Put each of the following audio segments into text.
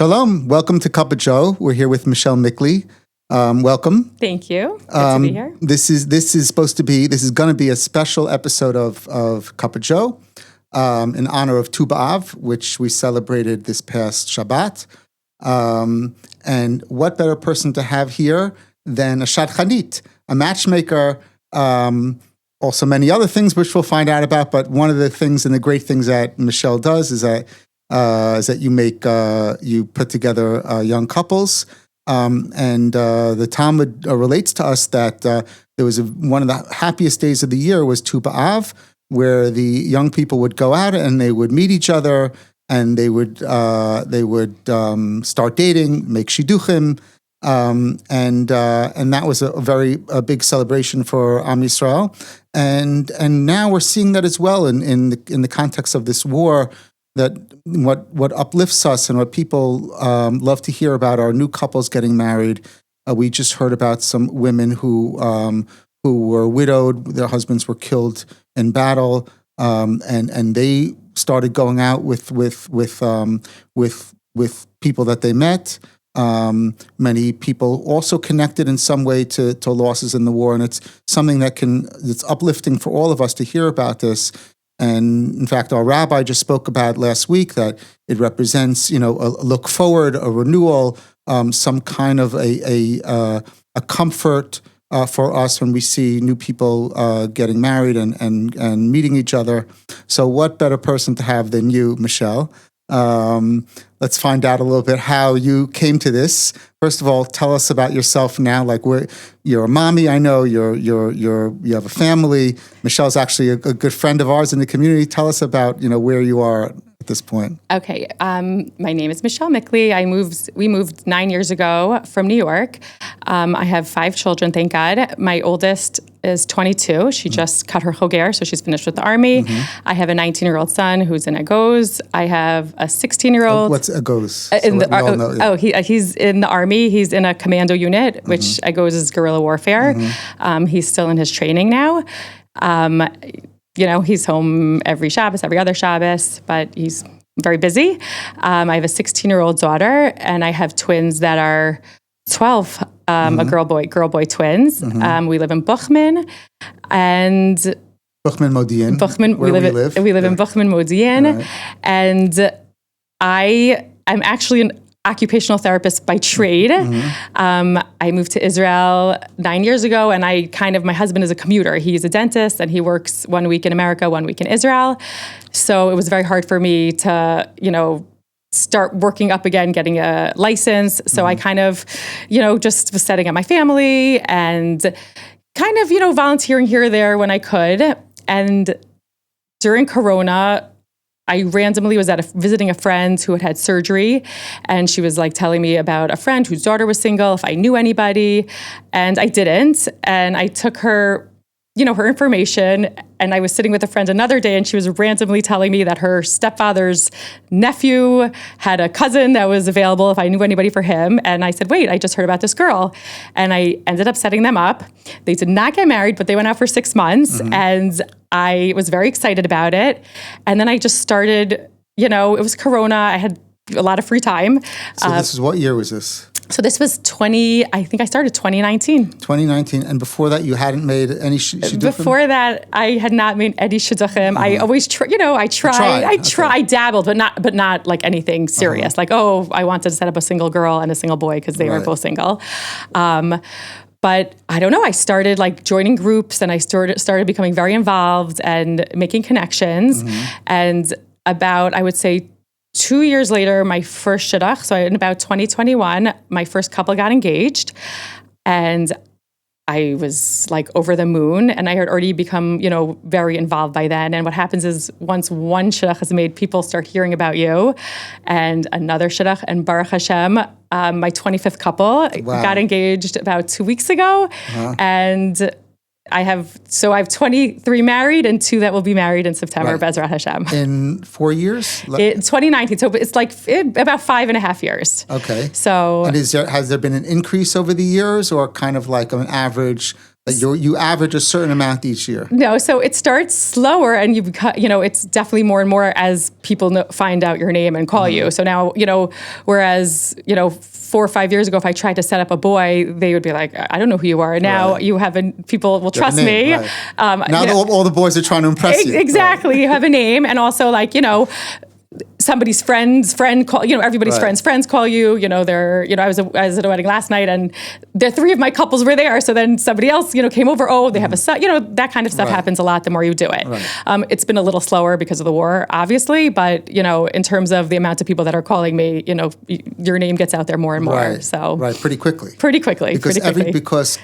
Shalom. Welcome to Cup of Joe. We're here with Michelle Mikhli. Welcome. Thank you. Good to be here. This is going to be a special episode of Cup of Joe in honor of Tu B'Av, which we celebrated this past Shabbat. And what better person to have here than a Shadchanit, a matchmaker, also many other things which we'll find out about. But one of the things and the great things that Michelle does is that you put together young couples. And the Talmud relates to us that there was one of the happiest days of the year was Tu B'Av, where the young people would go out and they would meet each other and they would start dating, make shiduchim, and that was a big celebration for Am Yisrael. And now we're seeing that as well in the context of this war. That what uplifts us and what people love to hear about are new couples getting married. We just heard about some women who were widowed; their husbands were killed in battle, and they started going out with people that they met. Many people also connected in some way to losses in the war, and it's something it's uplifting for all of us to hear about this. And in fact, our rabbi just spoke about last week that it represents, a look forward, a renewal, some kind of a comfort for us when we see new people getting married and meeting each other. So, what better person to have than you, Michelle? Let's find out a little bit how you came to this. First of all, tell us about yourself now. Like, you're a mommy. I know you have a family. Michelle's actually a good friend of ours in the community. Tell us about where you are at this point. Okay, my name is Michelle Mikhli. We moved 9 years ago from New York. I have 5 children, thank God. My oldest is 22. She just cut her choger, so she's finished with the army. Mm-hmm. I have a 19-year-old son who's in Agos. I have a 16-year-old. What's Agos? He's in the army. He's in a commando unit, which Agos is guerrilla warfare. Mm-hmm. He's still in his training now. He's home every Shabbos, every other Shabbos, but he's very busy. I have a 16-year-old daughter, and I have twins that are 12, a girl boy twins. Mm-hmm. We live in Buchman, and Buchman Modi'in. We live in Buchman Modi'in, right. And I'm actually an occupational therapist by trade. Mm-hmm. I moved to Israel 9 years ago, and my husband is a commuter. He's a dentist, and he works 1 week in America, 1 week in Israel. So it was very hard for me to, start working up again, getting a license. So I kind of, just was setting up my family and kind of, volunteering here or there when I could. And during Corona, I randomly was visiting a friend who had surgery, and she was like telling me about a friend whose daughter was single, if I knew anybody, and I didn't. And I took her, her information, and I was sitting with a friend another day, and she was randomly telling me that her stepfather's nephew had a cousin that was available if I knew anybody for him. And I said, wait, I just heard about this girl. And I ended up setting them up. They did not get married, but they went out for 6 months. Mm-hmm. And I was very excited about it. And then I just started, it was Corona. I had a lot of free time. So this is, what year was this? So this was I think I started 2019. 2019. And before that, you hadn't made any shiduchim? Before that, I had not made any shiduchim. I always I dabbled, but not like anything serious. Like, I wanted to set up a single girl and a single boy because they were both single. But I don't know, I started like joining groups, and I started becoming very involved and making connections. Mm-hmm. And about, I would say, 2 years later, my first shidduch, so in about 2021, my first couple got engaged, and I was like over the moon, and I had already become, very involved by then. And what happens is once one shidduch is made, people start hearing about you, and another shidduch, and Baruch Hashem, my 25th couple got engaged about 2 weeks ago, and I have 23 married and 2 that will be married in September, Bezrat Hashem. In 4 years? 2019, so it's like about 5.5 years. Okay. So, and has there been an increase over the years, or kind of like an average You average a certain amount each year. No, so it starts slower, and it's definitely more and more as people find out your name and call you. So now, whereas 4 or 5 years ago, if I tried to set up a boy, they would be like, I don't know who you are. And now you have people will trust me. Right. Now all the boys are trying to impress you. Exactly. Right. You have a name, and also somebody's friend call, everybody's friends call you, I was at a wedding last night, and the 3 of my couples were there. So then somebody else, came over. Oh, they have a son, that kind of stuff happens a lot the more you do it. Right. It's been a little slower because of the war, obviously, but in terms of the amount of people that are calling me, your name gets out there more and more. Right. So pretty quickly. Because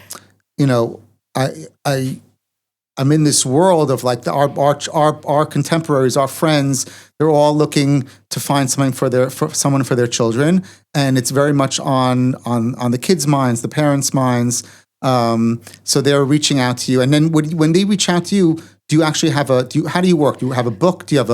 I'm in this world of like our contemporaries, our friends. They're all looking to find something for someone for their children, and it's very much on the kids' minds, the parents' minds. So they're reaching out to you, and then when they reach out to you, do you actually have how do you work? Do you have a book? Do you have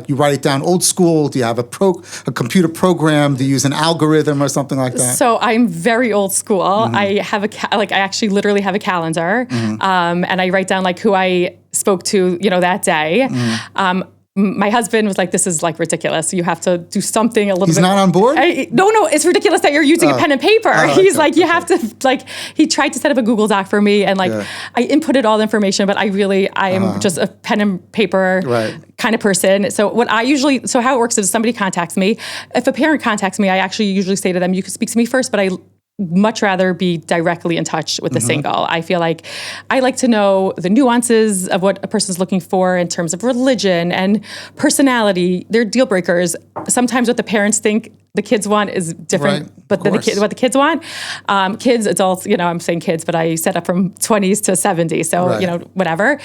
you write it down old school? Do you have a computer program? Do you use an algorithm or something like that? So I'm very old school. I have I actually literally have a calendar, and I write down who I spoke to, that day. My husband was like, this is ridiculous. You have to do something a little bit. He's not on board? No, it's ridiculous that you're using a pen and paper. He's like, you have to, he tried to set up a Google Doc for me, and I inputted all the information, but I am just a pen and paper kind of person. So how it works is somebody contacts me. If a parent contacts me, I actually usually say to them, you can speak to me first, but I much rather be directly in touch with the single. I feel like I like to know the nuances of what a person's looking for in terms of religion and personality. They're deal breakers. Sometimes what the parents think the kids want is different, but what the kids want. Kids, adults, I'm saying kids, but I set up from 20s to 70, so, whatever.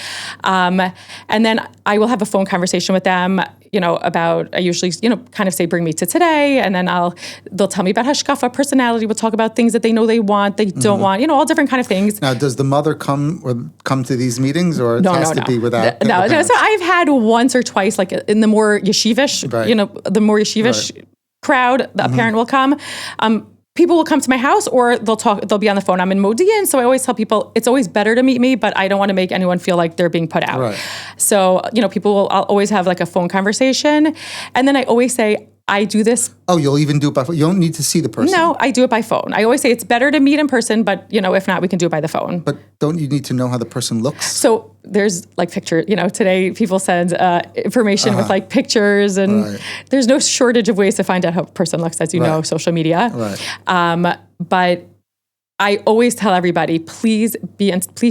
And then I will have a phone conversation with them, about, I usually, kind of say, bring me to today, and then they'll tell me about hashkafa, personality. We'll talk about things that they know they want, they don't want, all different kind of things. Now, does the mother come to these meetings, or it has to be without? No. So I've had once or twice, in the more yeshivish, the more yeshivish crowd, a parent will come. People will come to my house, or they'll be on the phone. I'm in Modi'in, so I always tell people it's always better to meet me, but I don't want to make anyone feel like they're being put out. Right. So, I'll always have a phone conversation. And then I always say, I do this. Oh, you'll even do it by phone? You don't need to see the person? No, I do it by phone. I always say it's better to meet in person, but, if not, we can do it by the phone. But don't you need to know how the person looks? So there's picture, today people send information with pictures, and there's no shortage of ways to find out how a person looks, as you know, social media. Right. But I always tell everybody, please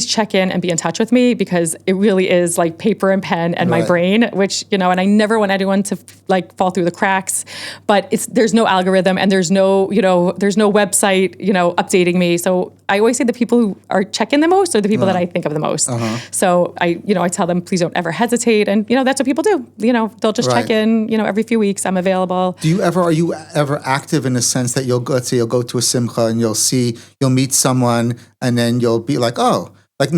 check in and be in touch with me, because it really is paper and pen and my brain, which, and I never want anyone to fall through the cracks, but there's no algorithm, and there's no website, updating me. So I always say the people who are checking the most are the people that I think of the most. So I tell them, please don't ever hesitate. And, that's what people do. They'll just check in, every few weeks. I'm available. Are you ever active in the sense that let's say you'll go to a simcha and you'll meet someone, and then you'll be like, oh,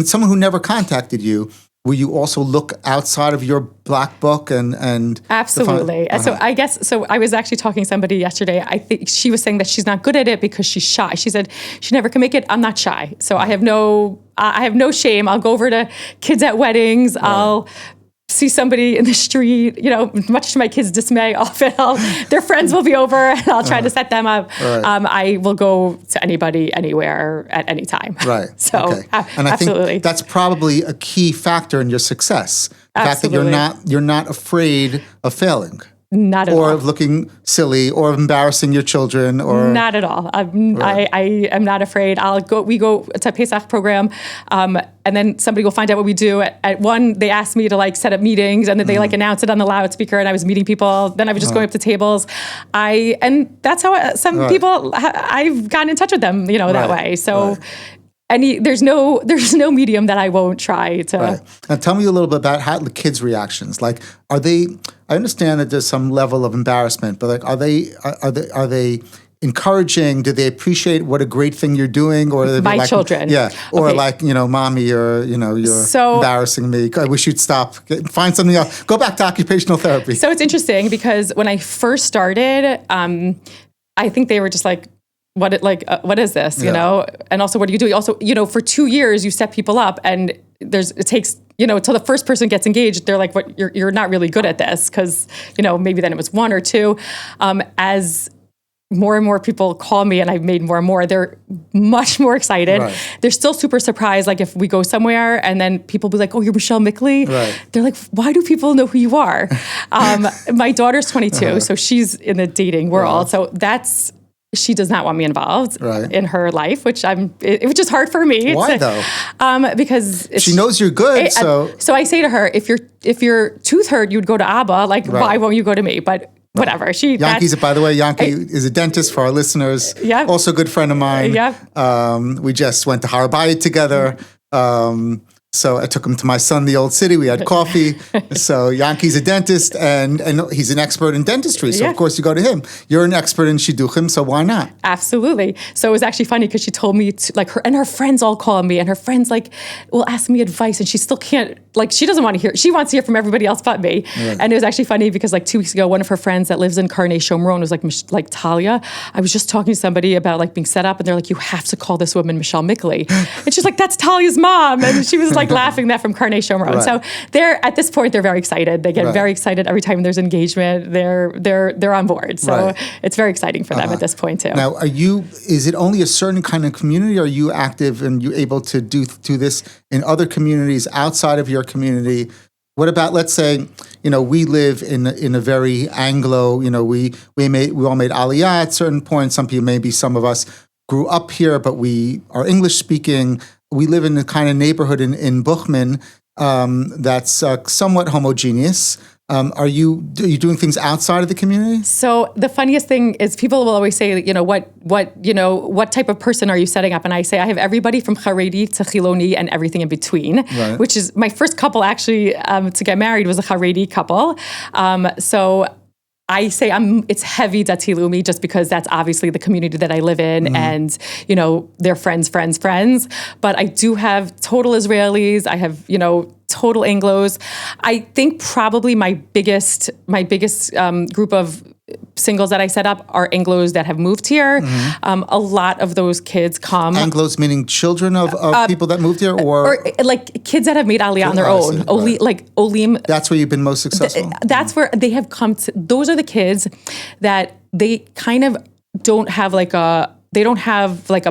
someone who never contacted you, will you also look outside of your black book and absolutely. So I was actually talking to somebody yesterday. I think she was saying that she's not good at it because she's shy. She said she never can make it. I'm not shy, so I have no shame. I'll go over to kids at weddings. I'll see somebody in the street, much to my kids' dismay, often their friends will be over, and I'll try to set them up. I will go to anybody, anywhere, at any time. Right. So, and I think that's probably a key factor in your success. The fact that you're not afraid of failing. Not at all. Or of looking silly, or of embarrassing your children, or not at all. I am not afraid. We go to a Pesach program, and then somebody will find out what we do. At one, they asked me to set up meetings, and then they announce it on the loudspeaker, and I was meeting people. Then I was just going up to tables. And that's how some people I've gotten in touch with them, that way. So. There's no medium that I won't try to. Right. Now tell me a little bit about how the kids' reactions. Are they? I understand that there's some level of embarrassment, but are they encouraging? Do they appreciate what a great thing you're doing, or are they children? Yeah, or mommy, you're embarrassing me. I wish you'd stop. Find something else. Go back to occupational therapy. So it's interesting because when I first started, I think they were just what is this, you know? And also, what are you doing? Also, you know, for 2 years, you set people up and it takes, you know, till the first person gets engaged, they're like, what, you're not really good at this. Cause, you know, maybe then it was 1 or 2. As more and more people call me and I've made more and more, they're much more excited. Right. They're still super surprised. Like if we go somewhere and then people be like, oh, you're Michelle Mikhli. Right. They're like, why do people know who you are? My daughter's 22, so she's in the dating world. So she does not want me involved in her life, which is hard for me. Why though? Because she knows you're good. So I say to her, if your tooth hurt, you'd go to Abba. Like, why won't you go to me? But whatever. By the way, Yankee is a dentist for our listeners. Yeah. Also a good friend of mine. Yeah. We just went to Har Bayit together. So I took him to my son, the Old City. We had coffee. So Yankee's a dentist and he's an expert in dentistry. So of course you go to him. You're an expert in shiduchim, so why not? Absolutely. So it was actually funny because she told me her friends all call me and her friends will ask me advice and she still can't, she doesn't want to hear, she wants to hear from everybody else but me. Right. And it was actually funny because 2 weeks ago, one of her friends that lives in Karnei Shomron was like, Talia, I was just talking to somebody about being set up and they're like, you have to call this woman Michelle Mikhli. And she's like, that's Talia's mom. And she was laughing that from Karnei Shomron. Right. So at this point, they're very excited. They get very excited every time there's engagement. They're on board. So it's very exciting for them at this point too. Now, is it only a certain kind of community? Are you active and you able to do this in other communities outside of your community? What about, let's say, we live in a very Anglo, we all made Aliyah at certain points. Some of us grew up here, but we are English speaking. We live in a kind of neighborhood in Buchman that's somewhat homogeneous. Are you doing things outside of the community? So the funniest thing is people will always say, what type of person are you setting up? And I say I have everybody from Haredi to Chiloni and everything in between, which is my first couple actually to get married was a Haredi couple. So I say it's heavy Dati Leumi just because that's obviously the community that I live in and, they're friends. But I do have total Israelis. I have, total Anglos. I think probably my biggest group of singles that I set up are Anglos that have moved here. A lot of those kids come. Anglos meaning children of people that moved here, or kids that have made Aliyah on their own. Olim. That's where you've been most successful. That's where they have come to. Those are the kids that they kind of don't have a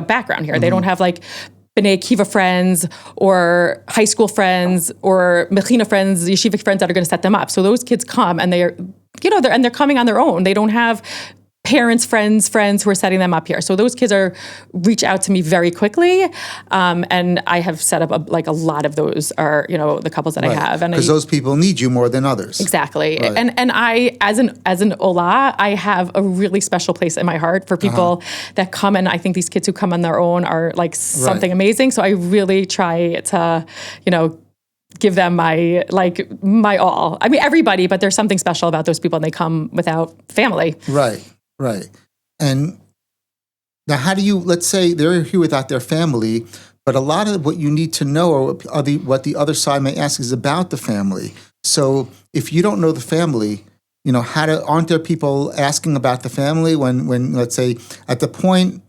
background here. They don't have B'nai Akiva friends or high school friends or Mechina friends, yeshiva friends that are going to set them up. So those kids come and they're coming on their own. They don't have parents, friends who are setting them up here. So those kids reach out to me very quickly. And I have set up a lot of those are, the couples that I have. Because those people need you more than others. Exactly. Right. And I, as an Ola, I have a really special place in my heart for people that come. And I think these kids who come on their own are something amazing. So I really try to, give them my all. I mean, everybody, but there's something special about those people and they come without family. Right. And now how do you, let's say they're here without their family, but a lot of what you need to know or what the other side may ask is about the family. So if you don't know the family, aren't there people asking about the family when let's say at the point,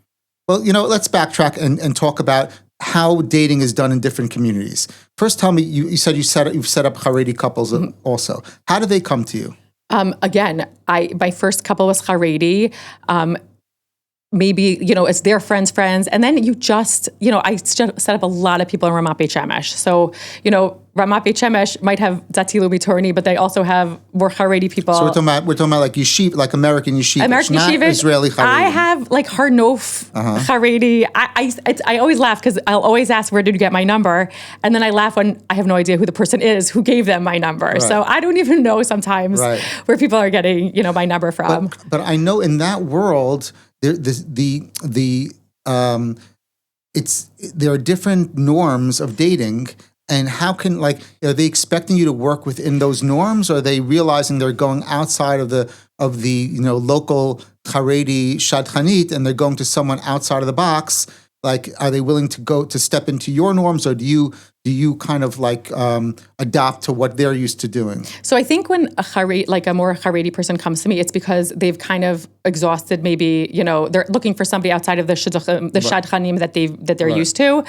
let's backtrack and talk about how dating is done in different communities. First, tell me, you said you've set up Haredi couples also. How do they come to you? Again, my first couple was Haredi. Maybe, it's their friends. And then I set up a lot of people in Ramat Beit Shemesh. So, Ramat Beit Shemesh might have Dati Leumi Torni, but they also have more Haredi people. So we're talking about yeshiva, like American yeshiva, not Israeli Haredi. I have Har Nof Haredi. I always laugh because I'll always ask, where did you get my number? And then I laugh when I have no idea who the person is who gave them my number. Right. So I don't even know sometimes where people are getting, my number from. But I know in that world, there are different norms of dating, and how can are they expecting you to work within those norms, or are they realizing they're going outside of the local Haredi Shadchanit and they're going to someone outside of the box? Like, are they willing to step into your norms, or do you kind of like adopt to what they're used to doing? So I think when a more Haredi person comes to me, it's because they've kind of exhausted, maybe, they're looking for somebody outside of the shiduchim, the Shadchanim that they're used to.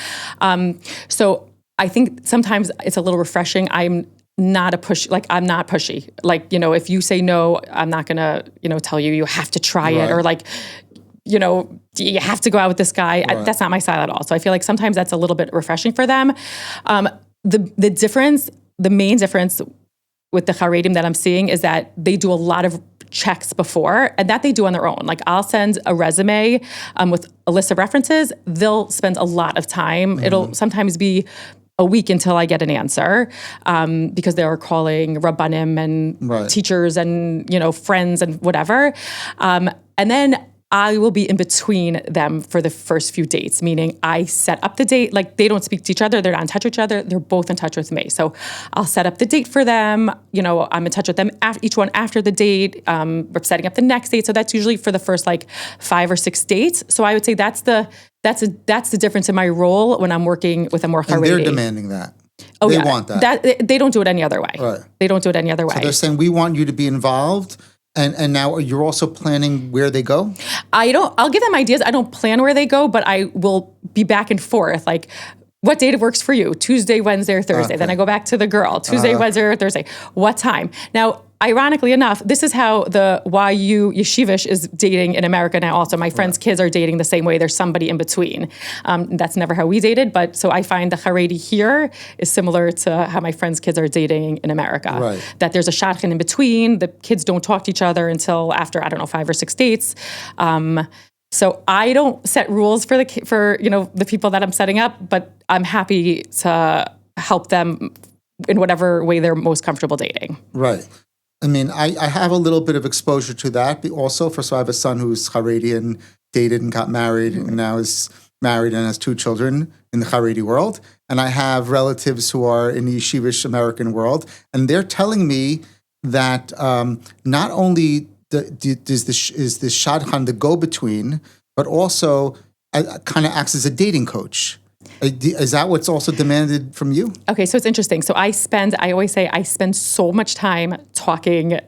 So I think sometimes it's a little refreshing. I'm not pushy. Like, if you say no, I'm not gonna, tell you have to try it, or like, you have to go out with this guy. Right. That's not my style at all. So I feel like sometimes that's a little bit refreshing for them. The main difference with the Haredim that I'm seeing is that they do a lot of checks before, and that they do on their own. Like, I'll send a resume with a list of references. They'll spend a lot of time. Mm-hmm. It'll sometimes be a week until I get an answer, because they're calling Rabbanim and teachers and, friends and whatever. And then I will be in between them for the first few dates, meaning I set up the date. Like, they don't speak to each other. They're not in touch with each other. They're both in touch with me. So I'll set up the date for them. I'm in touch with them, each one after the date. We're setting up the next date. So that's usually for the first 5 or 6 dates. So I would say that's the difference in my role when I'm working with a more Haredi. And they're demanding that. Oh, they want that. They don't do it any other way. Right. They don't do it any other way. So they're saying, we want you to be involved. And now you're also planning where they go? I'll give them ideas. I don't plan where they go, but I will be back and forth. Like, what date works for you? Tuesday, Wednesday, or Thursday. Okay. Then I go back to the girl. Tuesday, Wednesday, or Thursday. What time? Now, ironically enough, this is how the YU Yeshivish is dating in America now also. My friends' kids are dating the same way. There's somebody in between. That's never how we dated, but so I find the Haredi here is similar to how my friends' kids are dating in America. Right. That there's a shadchan in between. The kids don't talk to each other until after, 5 or 6 dates. So I don't set rules for the people that I'm setting up, but I'm happy to help them in whatever way they're most comfortable dating. Right. I mean, I have a little bit of exposure to that also. So I have a son who's Haredi and dated and got married, and now is married and has 2 children in the Haredi world. And I have relatives who are in the yeshivish American world, and they're telling me that not only is the shadchan the go-between, but also kind of acts as a dating coach. Is that what's also demanded from you? Okay, so it's interesting. So I always say I spend so much time talking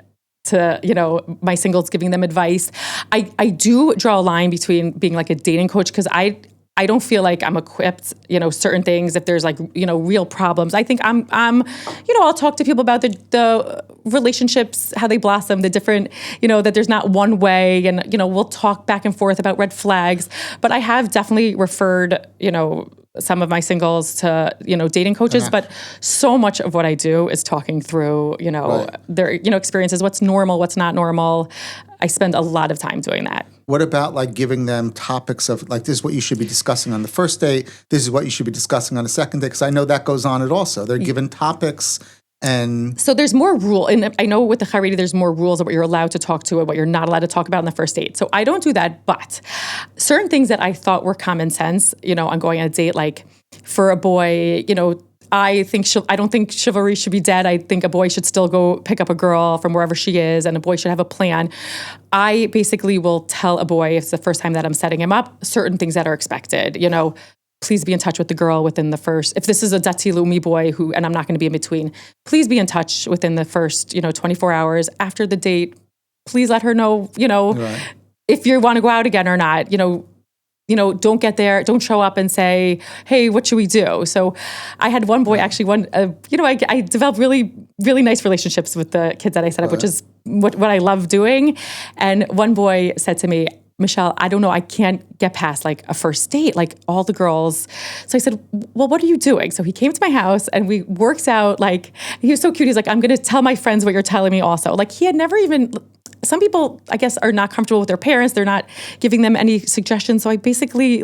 to, my singles, giving them advice. I do draw a line between being like a dating coach, because I don't feel like I'm equipped, certain things. If there's real problems, I think I'm I'll talk to people about the relationships, how they blossom, the different, that there's not one way, and, we'll talk back and forth about red flags. But I have definitely referred, some of my singles to, dating coaches, but so much of what I do is talking through, their, experiences, what's normal, what's not normal. I spend a lot of time doing that. What about giving them topics of this is what you should be discussing on the first date, this is what you should be discussing on the second date? Because I know that goes on it also. They're given topics. And so there's more rule, and I know with the Haredi there's more rules of what you're allowed to talk to and what you're not allowed to talk about on the first date. So I don't do that, but certain things that I thought were common sense, on going on a date, like for a boy, I don't think chivalry should be dead. I think a boy should still go pick up a girl from wherever she is, and a boy should have a plan. I basically will tell a boy, if it's the first time that I'm setting him up, certain things that are expected. Please be in touch with the girl within the first, if this is a Dati Leumi boy and I'm not going to be in between, please be in touch within the first, 24 hours after the date. Please let her know, if you want to go out again or not, don't get there, don't show up and say, hey, what should we do? So I had one boy, actually I developed really, really nice relationships with the kids that I set up, which is what I love doing. And one boy said to me, Michelle, I don't know, I can't get past a first date, all the girls. So I said, well, what are you doing? So he came to my house and we worked out, he was so cute. He's like, I'm going to tell my friends what you're telling me also. He had never even, some people, I guess, are not comfortable with their parents. They're not giving them any suggestions. So I basically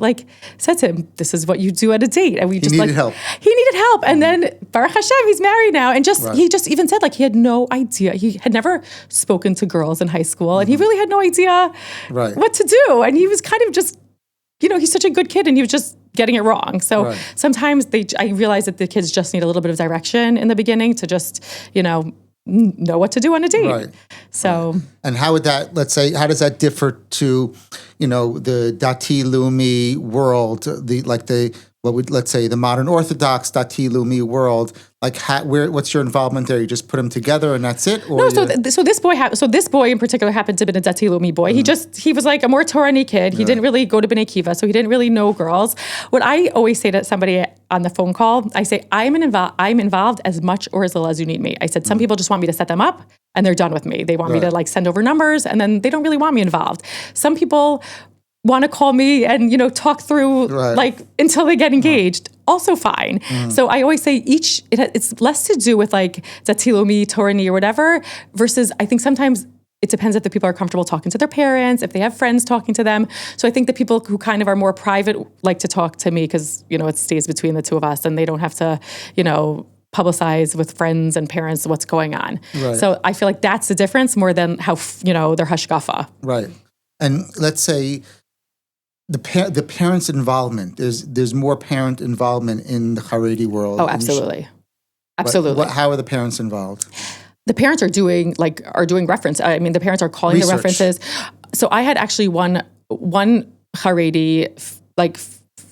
said to him, this is what you do at a date. And we just he needed help. He needed help. And then Baruch Hashem, he's married now. And he just even said he had no idea. He had never spoken to girls in high school. And he really had no idea what to do. And he was kind of just, he's such a good kid and he was just getting it wrong. So sometimes I realize that the kids just need a little bit of direction in the beginning to just, know what to do on a date. Right. So, and how would that, let's say, how does that differ to, the Dati Leumi world, let's say the modern Orthodox Dati Leumi world? Like, what's your involvement there? You just put them together and that's it? Or no, so this boy in particular happened to be a Dati Leumi boy. He was like a more Torani kid. He didn't really go to Bnei Kiva, so he didn't really know girls. What I always say to somebody on the phone call, I say, I'm involved as much or as little as you need me. I said, some people just want me to set them up and they're done with me. They want me to send over numbers and then they don't really want me involved. Some people want to call me and, talk through until they get engaged. Also fine. So I always say it's less to do with Dati Leumi, Torani or whatever, versus I think sometimes it depends if the people are comfortable talking to their parents, if they have friends talking to them. So I think the people who kind of are more private like to talk to me because, it stays between the two of us and they don't have to, publicize with friends and parents what's going on. Right. So I feel like that's the difference more than how, their hashkafa. Right. And let's say the parents' involvement, there's more parent involvement in the Haredi world. Oh, absolutely. Absolutely. How are the parents involved? The parents are doing reference. I mean, the parents are calling the references. So I had actually one Haredi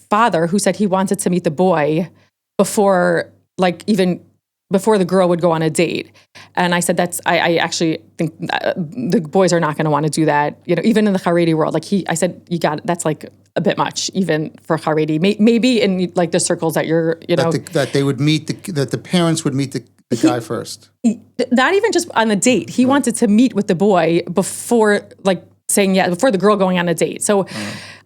father who said he wanted to meet the boy before the girl would go on a date. And I said, I actually think the boys are not going to want to do that. Even in the Haredi world, I said, that's a bit much, even for Haredi. Maybe in the circles that you're, that they would meet, that the parents would meet the guy first. Not even just on the date. He wanted to meet with the boy before, saying yes, before the girl going on a date. So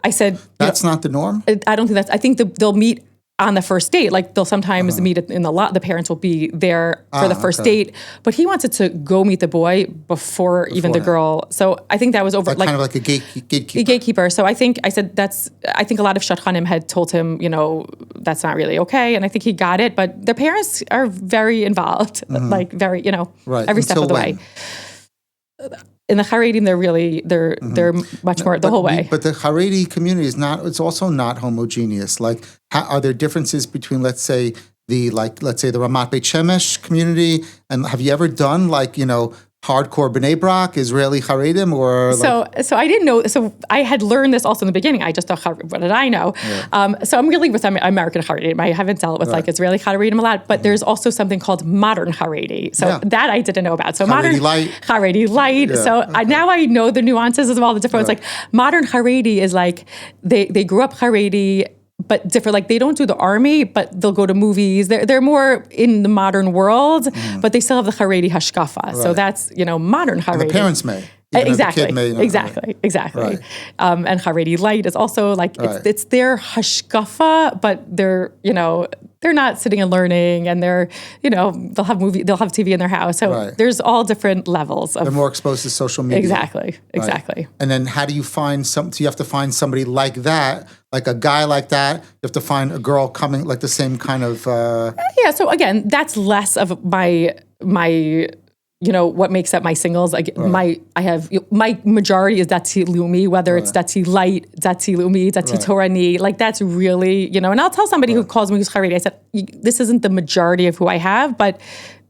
I said, that's not the norm? I don't think I think they'll meet on the first date. They'll sometimes meet in the lot. The parents will be there for the first date. But he wanted to go meet the boy before even the girl. So I think that was over. Kind of like a gatekeeper. A gatekeeper. So I think I think a lot of Shadchanim had told him, that's not really okay. And I think he got it. But the parents are very involved, very, right. every step of the way. In the Haredim, they're much more the whole way. But the Haredi community it's also not homogeneous. Are there differences between, let's say the Ramat Beit Shemesh community, and have you ever done hardcore B'nai Brak, Israeli Haredim, or So I didn't know. So I had learned this also in the beginning. I just thought, what did I know? Yeah. So I'm really with American Haredim. I haven't dealt with Israeli Haredim a lot, but there's also something called modern Haredi. So that I didn't know about. So Haredi light. Yeah. So now I know the nuances of all the different ones. Modern Haredi is they grew up Haredi, but different. They don't do the army, but they'll go to movies. They're more in the modern world, but they still have the Haredi hashkafa. Right. So that's modern Haredi. And the parents may. Exactly. The kid may, exactly. Right. And Haredi light is also it's their hashkafa, but they're they're not sitting and learning, and they're they'll have TV in their house. So there's all different levels. They're more exposed to social media. Exactly. Right. And then how do you find so you have to find somebody like that, like a guy like that. You have to find a girl coming the same kind of. Yeah. So again, that's less of my. What makes up my singles? My majority is Dati Leumi, whether it's Dati light, Dati Leumi, Dati Torani. That's really, and I'll tell somebody who calls me who's Haredi, I said, this isn't the majority of who I have, but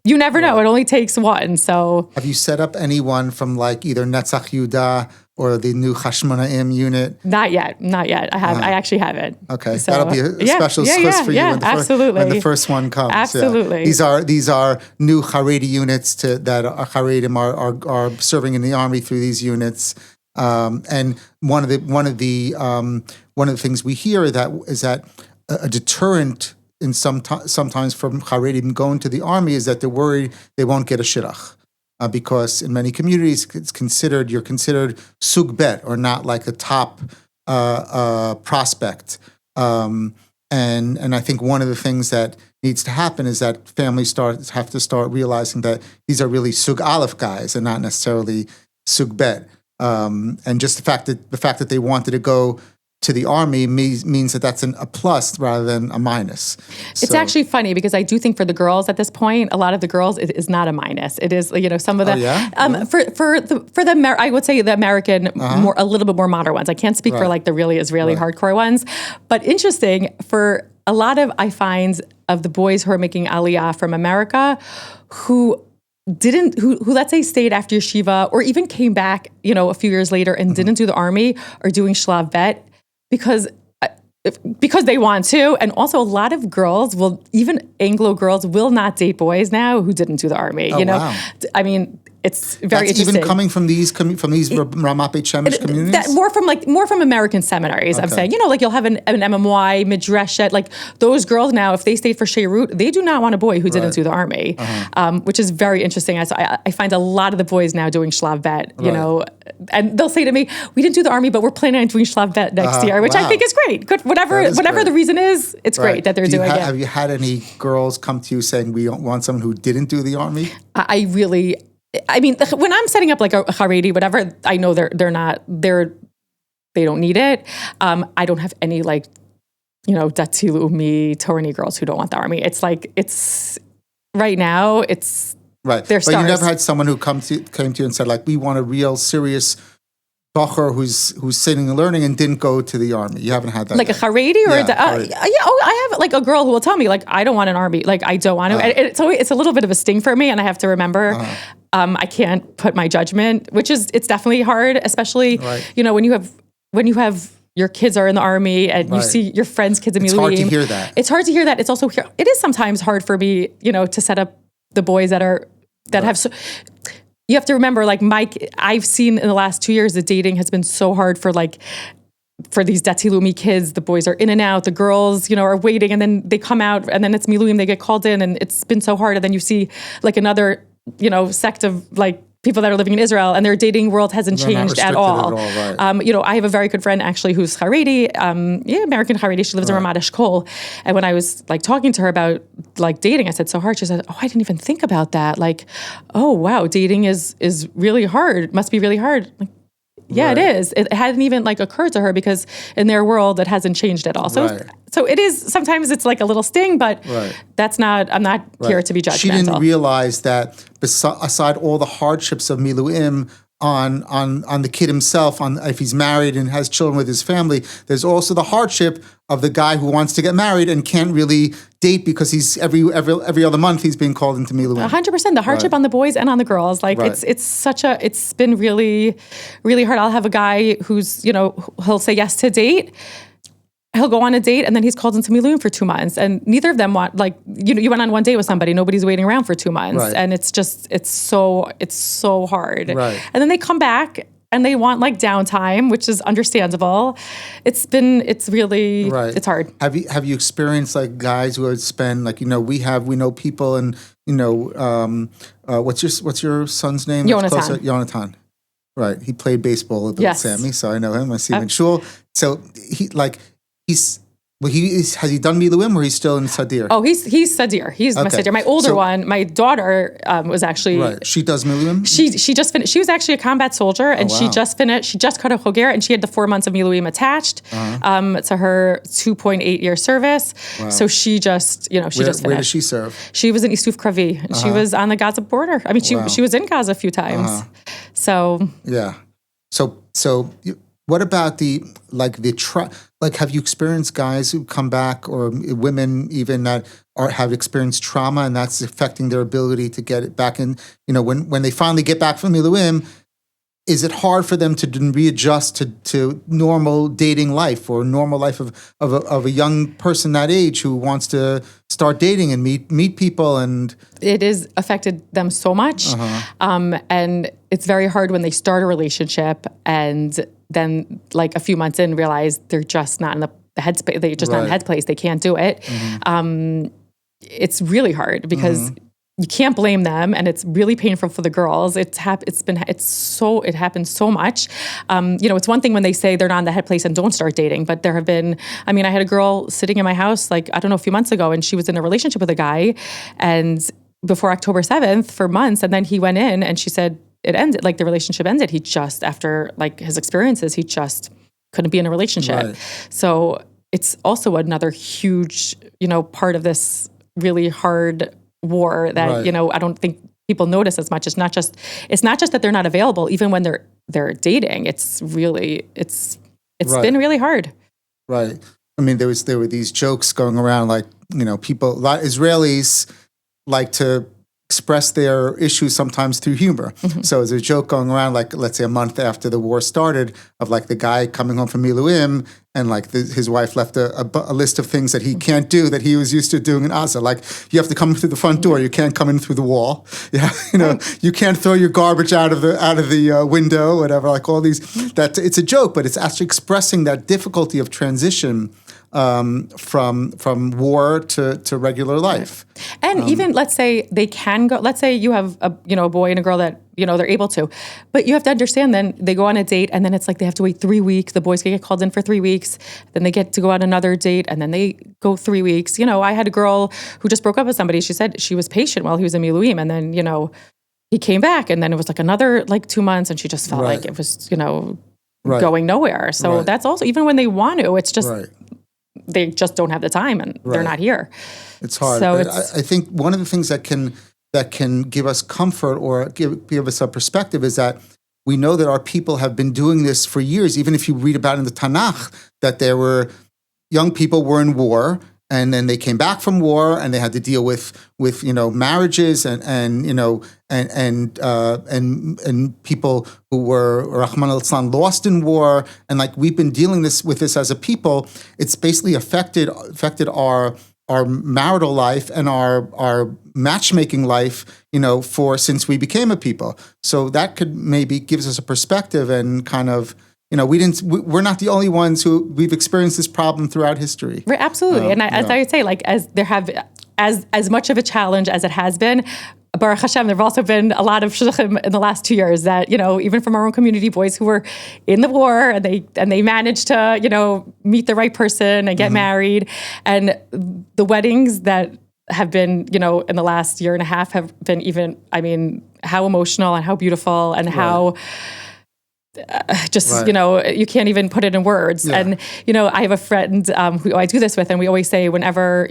you never know. It only takes one. So have you set up anyone from either Netzach Yehuda or the new Hashmonaim unit? Not yet. I actually haven't. Okay, so, that'll be a special squiz for you when the first one comes. Absolutely. Yeah. These are new Haredi units that are Haredim are serving in the army through these units. And one of the things we hear is that a deterrent in sometimes from Haredim going to the army is that they're worried they won't get a shidduch. Because in many communities, you're considered sug bet, or not a top prospect. And I think one of the things that needs to happen is that families have to start realizing that these are really sug aleph guys and not necessarily sug bet. And just the fact that they wanted to go to the army means that that's a plus rather than a minus. It's actually funny because I do think for the girls at this point, a lot of the girls, it is not a minus. It is, some of the, I would say the American, a little bit more modern ones. I can't speak for the really Israeli hardcore ones, but interesting for a lot of, I find, of the boys who are making aliyah from America, who who let's say stayed after yeshiva or even came back, a few years later and didn't do the army are doing shlav bet because they want to. And also a lot of girls even Anglo girls will not date boys now who didn't do the army, Wow. I mean, it's very interesting. Even coming from these Ramat Beit Shemesh communities? More from American seminaries. Okay. I'm saying, you'll have an MMY, Midreshet, like those girls now, if they stayed for Sheirut, they do not want a boy who didn't do the army, which is very interesting. I find a lot of the boys now doing shlav bet, and they'll say to me, we didn't do the army, but we're planning on doing shlav bet next year, which I think is great. Good, whatever the reason is, it's great that they're doing it. Have you had any girls come to you saying, we don't want someone who didn't do the army? I mean, when I'm setting up like a Haredi, whatever, I know they don't need it. I don't have any Dati Leumi, Torani girls who don't want the army. It's right now, it's right. They're but stars. You never had someone who came to you and said we want a real serious bacher who's sitting and learning and didn't go to the army. You haven't had that. Like yet. A Haredi or Haredi. I have a girl who will tell me I don't want an army. I don't want to. It's a little bit of a sting for me, and I have to remember. I can't put my judgment, it's definitely hard, especially when you have your kids are in the army and you see your friends' kids in Miluim. It's hard to hear that. It's hard to hear that. It's also it is sometimes hard for me, to set up the boys that have. So, you have to remember, I've seen in the last 2 years that dating has been so hard for these Dati Leumi kids. The boys are in and out. The girls, are waiting, and then they come out, and then it's Miluim. They get called in, and it's been so hard. And then you see another. Sect of people that are living in Israel and their dating world hasn't changed at all. Right. I have a very good friend actually who's Haredi, American Haredi. She lives in Ramat Eshkol. And when I was talking to her about dating, I said, so hard. She said, oh, I didn't even think about that. Oh, wow, dating is really hard. Must be really hard. Yeah, it is. It hadn't even occurred to her because in their world it hasn't changed at all. So it is, sometimes it's a little sting, but that's not, I'm not here to be judgmental. She didn't realize that aside all the hardships of Miluim on the kid himself, if he's married and has children with his family, there's also the hardship of the guy who wants to get married and can't really date because he's every other month he's being called into Miluim. 100%. The hardship on the boys and on the girls. It's been really, really hard. I'll have a guy who's, he'll say yes to date. He'll go on a date and then he's called into Miluim for 2 months. And neither of them want, you went on one date with somebody, nobody's waiting around for 2 months. Right. And it's so hard. Right. And then they come back and they want downtime, which is understandable. It's really, it's hard. Have you experienced guys who would spend we know people and, what's your son's name? Yonatan. Right. He played baseball with Sammy, so I know him. I see him in shul. So has he done Miluim or he's still in Sadir? Oh, he's Sadir. He's my Sadir. My older one, my daughter was actually... Right. She does Miluim? She just finished. She was actually a combat soldier and she just finished. She just cut a Choger and she had the 4 months of Miluim attached to her 2.8 year service. Wow. So she just, she just finished. Where did she serve? She was in Istuf Kravi. And she was on the Gaza border. I mean, she was in Gaza a few times. So... Yeah. So what about have you experienced guys who come back or women even that have experienced trauma and that's affecting their ability to get it back in, when they finally get back from Miluim, is it hard for them to readjust to normal dating life or normal life of a young person that age who wants to start dating and meet people? And it has affected them so much. And it's very hard when they start a relationship and then a few months in realize they're just not in the headspace. They're just not in the headspace. They can't do it. It's really hard because you can't blame them, and it's really painful for the girls. It happens so much. It's one thing when they say they're not in the head place and don't start dating, but there have been. I mean, I had a girl sitting in my house a few months ago, and she was in a relationship with a guy, and before October 7th for months, and then he went in, and she said it ended. The relationship ended. He just after his experiences, he just couldn't be in a relationship. Right. So it's also another huge, part of this really hard war that I don't think people notice as much. It's not just that they're not available, even when they're dating. It's really it's been really hard. Right. I mean, there were these jokes going around people, a lot of Israelis like to express their issues sometimes through humor. So there's a joke going around, like, let's say a month after the war started, of like the guy coming home from Miluim, and like his wife left a list of things that he can't do that he was used to doing in Gaza. Like, you have to come through the front door, you can't come in through the wall. Yeah, you can't throw your garbage out of the window, whatever. Like all these, that it's a joke, but it's actually expressing that difficulty of transition from war to regular life. And even let's say they can go, let's say you have a boy and a girl that, they're able to, but you have to understand then they go on a date and then it's like they have to wait 3 weeks. The boys get called in for 3 weeks. Then they get to go on another date and then they go 3 weeks. I had a girl who just broke up with somebody. She said she was patient while he was in Miluim, and then, he came back and then it was like another 2 months and she just felt like it was, going nowhere. So that's also, even when they want to, it's just, they just don't have the time and they're not here. It's hard. So but I think one of the things that can give us comfort or give us a perspective is that we know that our people have been doing this for years. Even if you read about in the Tanakh that there were young people were in war, and then they came back from war and they had to deal with marriages and people who were Rahman al-Islam lost in war, and like we've been dealing with this as a people. It's basically affected our marital life and our matchmaking life, since we became a people. So that could maybe gives us a perspective and kind of. We're not the only ones we've experienced this problem throughout history. Right, absolutely. And as I would say, like as much of a challenge as it has been, Baruch Hashem, there have also been a lot of shiduchim in the last 2 years that, even from our own community, boys who were in the war and they managed to, meet the right person and get married. And the weddings that have been, in the last year and a half have been how emotional and how beautiful and how... you can't even put it in words. Yeah. And, I have a friend who I do this with, and we always say whenever,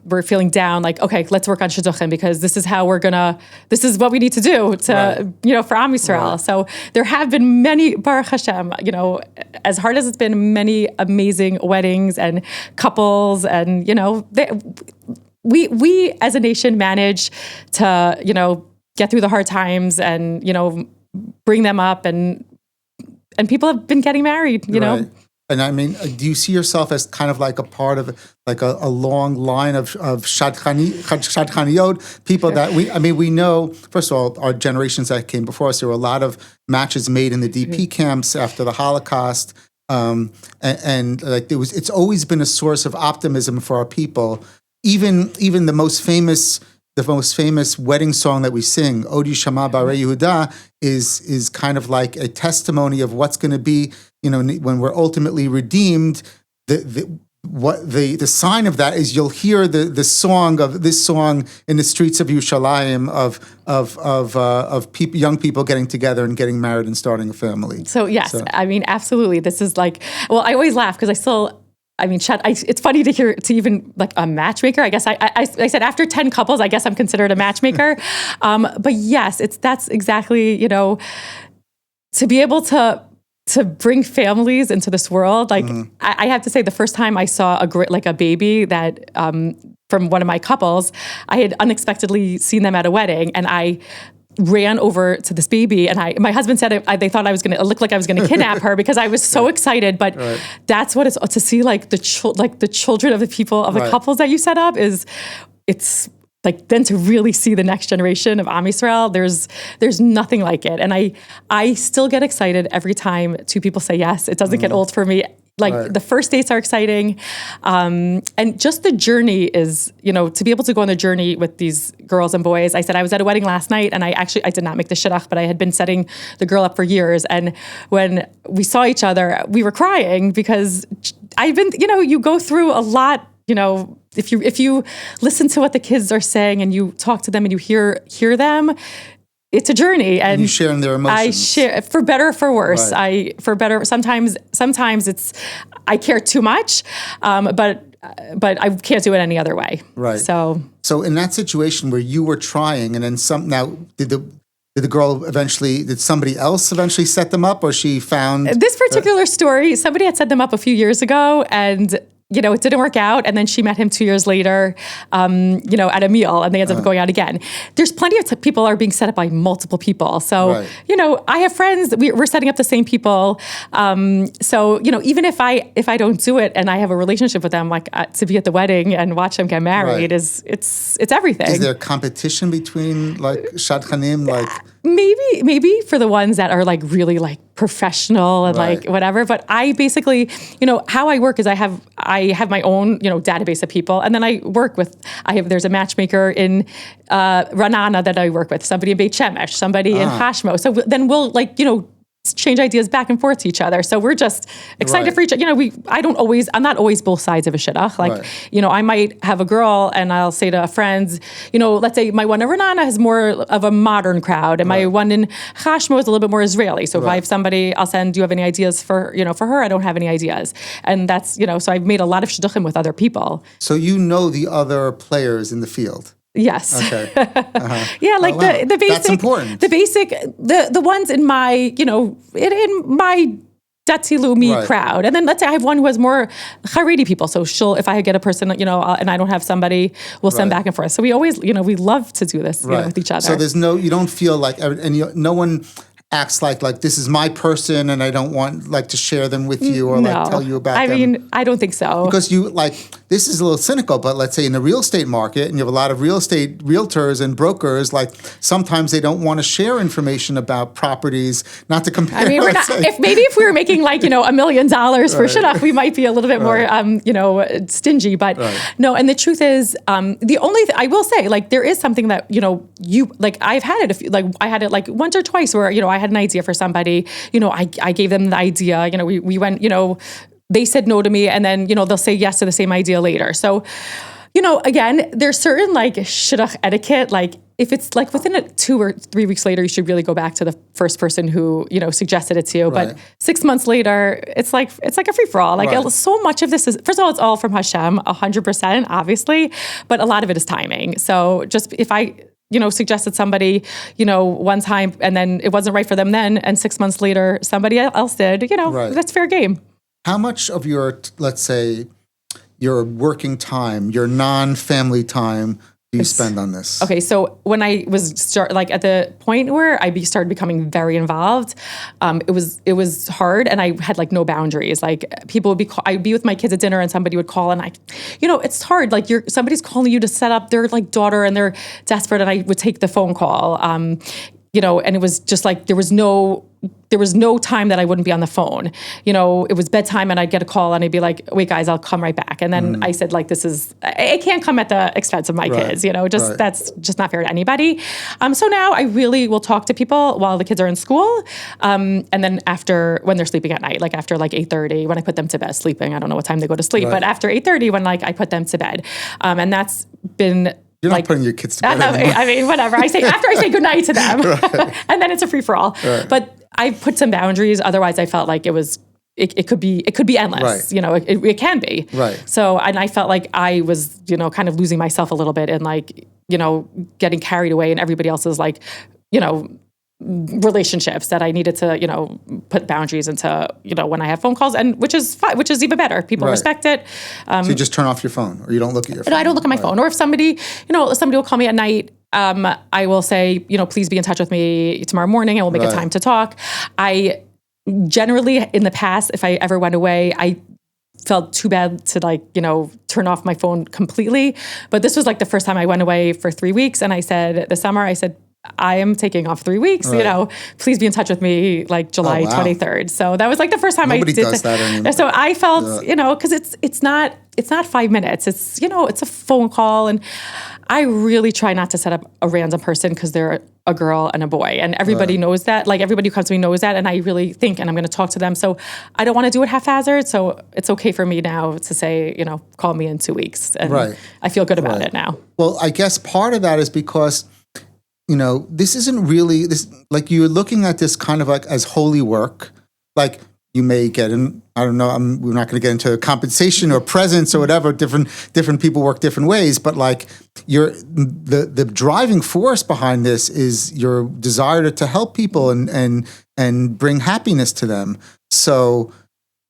we're feeling down, like, okay, let's work on shiduchim because this is how this is what we need to do to, for Am Yisrael. Right. So there have been many, Baruch Hashem, as hard as it's been, many amazing weddings and couples and, we as a nation manage to, get through the hard times and, bring them up and people have been getting married, know. And I mean, do you see yourself as kind of like a part of like a long line of Shadchaniyot, people that we know, first of all, our generations that came before us, there were a lot of matches made in the DP camps after the Holocaust. And like it's always been a source of optimism for our people. Even the most famous wedding song that we sing, Odi Shama Bare Yehuda, is kind of like a testimony of what's going to be, when we're ultimately redeemed. The sign of that is you'll hear the song of this song in the streets of Yerushalayim of young people getting together and getting married and starting a family. So yes, absolutely. This is like, well, I always laugh because it's funny to hear, to even like a matchmaker. I guess I said after 10 couples, I guess I'm considered a matchmaker. But yes, that's exactly, to be able to bring families into this world. Like I have to say, the first time I saw a baby that from one of my couples, I had unexpectedly seen them at a wedding, and I ran over to this baby, and my husband said they thought it looked like I was going to kidnap her because I was so excited. But that's what it's to see, like the children of the people of the couples that you set up it's like then to really see the next generation of Am Yisrael. There's nothing like it, and I still get excited every time two people say yes. It doesn't get old for me. Like the first dates are exciting. And just the journey is, to be able to go on the journey with these girls and boys. I said I was at a wedding last night, and I did not make the shidduch, but I had been setting the girl up for years. And when we saw each other, we were crying because I've been, you go through a lot, if you listen to what the kids are saying and you talk to them and you hear them, it's a journey, and you share in their emotions. I share, for better or for worse. Sometimes it's I care too much, but I can't do it any other way. Right. So in that situation where you were trying, and then did the girl did somebody else eventually set them up, or she found this particular story? Somebody had set them up a few years ago, and it didn't work out. And then she met him 2 years later, at a meal, and they ended up going out again. There's plenty of people are being set up by multiple people. So, I have friends, we're setting up the same people. So, even if I don't do it and I have a relationship with them, like to be at the wedding and watch them get married it's everything. Is there competition between like Shadchanim? Like maybe for the ones that are like really like professional and like whatever. But I basically, how I work is I have my own, database of people. And then I work with, there's a matchmaker in Ranana that I work with, somebody in Beit Shemesh, somebody in Hashmo. So then we'll change ideas back and forth to each other. So we're just excited for each other. I'm not always both sides of a shidduch. Like, I might have a girl and I'll say to friends, let's say my one in Renana has more of a modern crowd and my one in Chashmo is a little bit more Israeli. So if I have somebody, I'll send, do you have any ideas for her? I don't have any ideas. And that's, so I've made a lot of shidduchim with other people. So the other players in the field. Yes. Okay. Yeah, like the basic. That's important. The basic, the ones in my, in my Dati Lumi crowd. And then let's say I have one who has more Haredi people. So if I get a person, and I don't have somebody, we'll send back and forth. So we always, we love to do this with each other. So there's you don't feel like, no one acts like this is my person and I don't want to share them with you or tell you about them. I mean, I don't think so. Because this is a little cynical, but let's say in the real estate market and you have a lot of real estate realtors and brokers, sometimes they don't want to share information about properties, not to compare. I mean, if we were making $1 million for shidduch, we might be a little bit more, stingy, but no. And the truth is, the only I will say, there is something that, I've had it, I had it once or twice where, I had an idea for somebody, I gave them the idea, we went, they said no to me and then, they'll say yes to the same idea later. So, again, there's certain shidduch etiquette, if it's within 2 or 3 weeks later, you should really go back to the first person who, suggested it to you. But 6 months later, it's like a free for all. So much of this is, first of all, it's all from Hashem, 100%, obviously, but a lot of it is timing. So just if I suggested somebody, one time and then it wasn't right for them then, and 6 months later somebody else did, that's fair game. How much of your, let's say, your working time, your non-family time, do you spend on this? Okay, so when I was at the point where I started becoming very involved, it was hard, and I had no boundaries. People would I'd be with my kids at dinner, and somebody would call, and it's hard. Somebody's calling you to set up their daughter, and they're desperate, and I would take the phone call. And it was just there was no time that I wouldn't be on the phone. It was bedtime and I'd get a call and I'd be like, wait guys, I'll come right back. And then I said it can't come at the expense of my kids, that's just not fair to anybody. So now I really will talk to people while the kids are in school. And then when they're sleeping at night, after 8:30, when I put them to bed, sleeping, I don't know what time they go to sleep, but after 8:30 when I put them to bed. And that's been, you're not putting your kids to bed anymore. I mean, whatever. After I say goodnight to them, and then it's a free for all. But I put some boundaries. Otherwise, I felt like it could be endless. It can be. Right. So, and I felt like I was, kind of losing myself a little bit and getting carried away in everybody else's relationships that I needed to, put boundaries into, when I have phone calls, and which is even better. People respect it. So you just turn off your phone, or you don't look at your phone? No, I don't look at my phone. Or if somebody will call me at night, I will say, please be in touch with me tomorrow morning, and we'll make a time to talk. I generally, in the past, if I ever went away, I felt too bad to turn off my phone completely. But this was the first time I went away for 3 weeks, and I said this summer, I am taking off 3 weeks, please be in touch with me July 23rd. So that was the first time Nobody I did does that anymore. So I felt, because it's not 5 minutes. It's, it's a phone call. And I really try not to set up a random person because they're a girl and a boy. And everybody knows that. Everybody who comes to me knows that. And I really think, and I'm going to talk to them. So I don't want to do it haphazard. So it's okay for me now to say, call me in 2 weeks. And I feel good about it now. Well, I guess part of that is because this isn't really this. You're looking at this kind of as holy work. You may get in. I don't know. We're not going to get into compensation or presents or whatever. Different people work different ways. But the driving force behind this is your desire to help people and bring happiness to them. So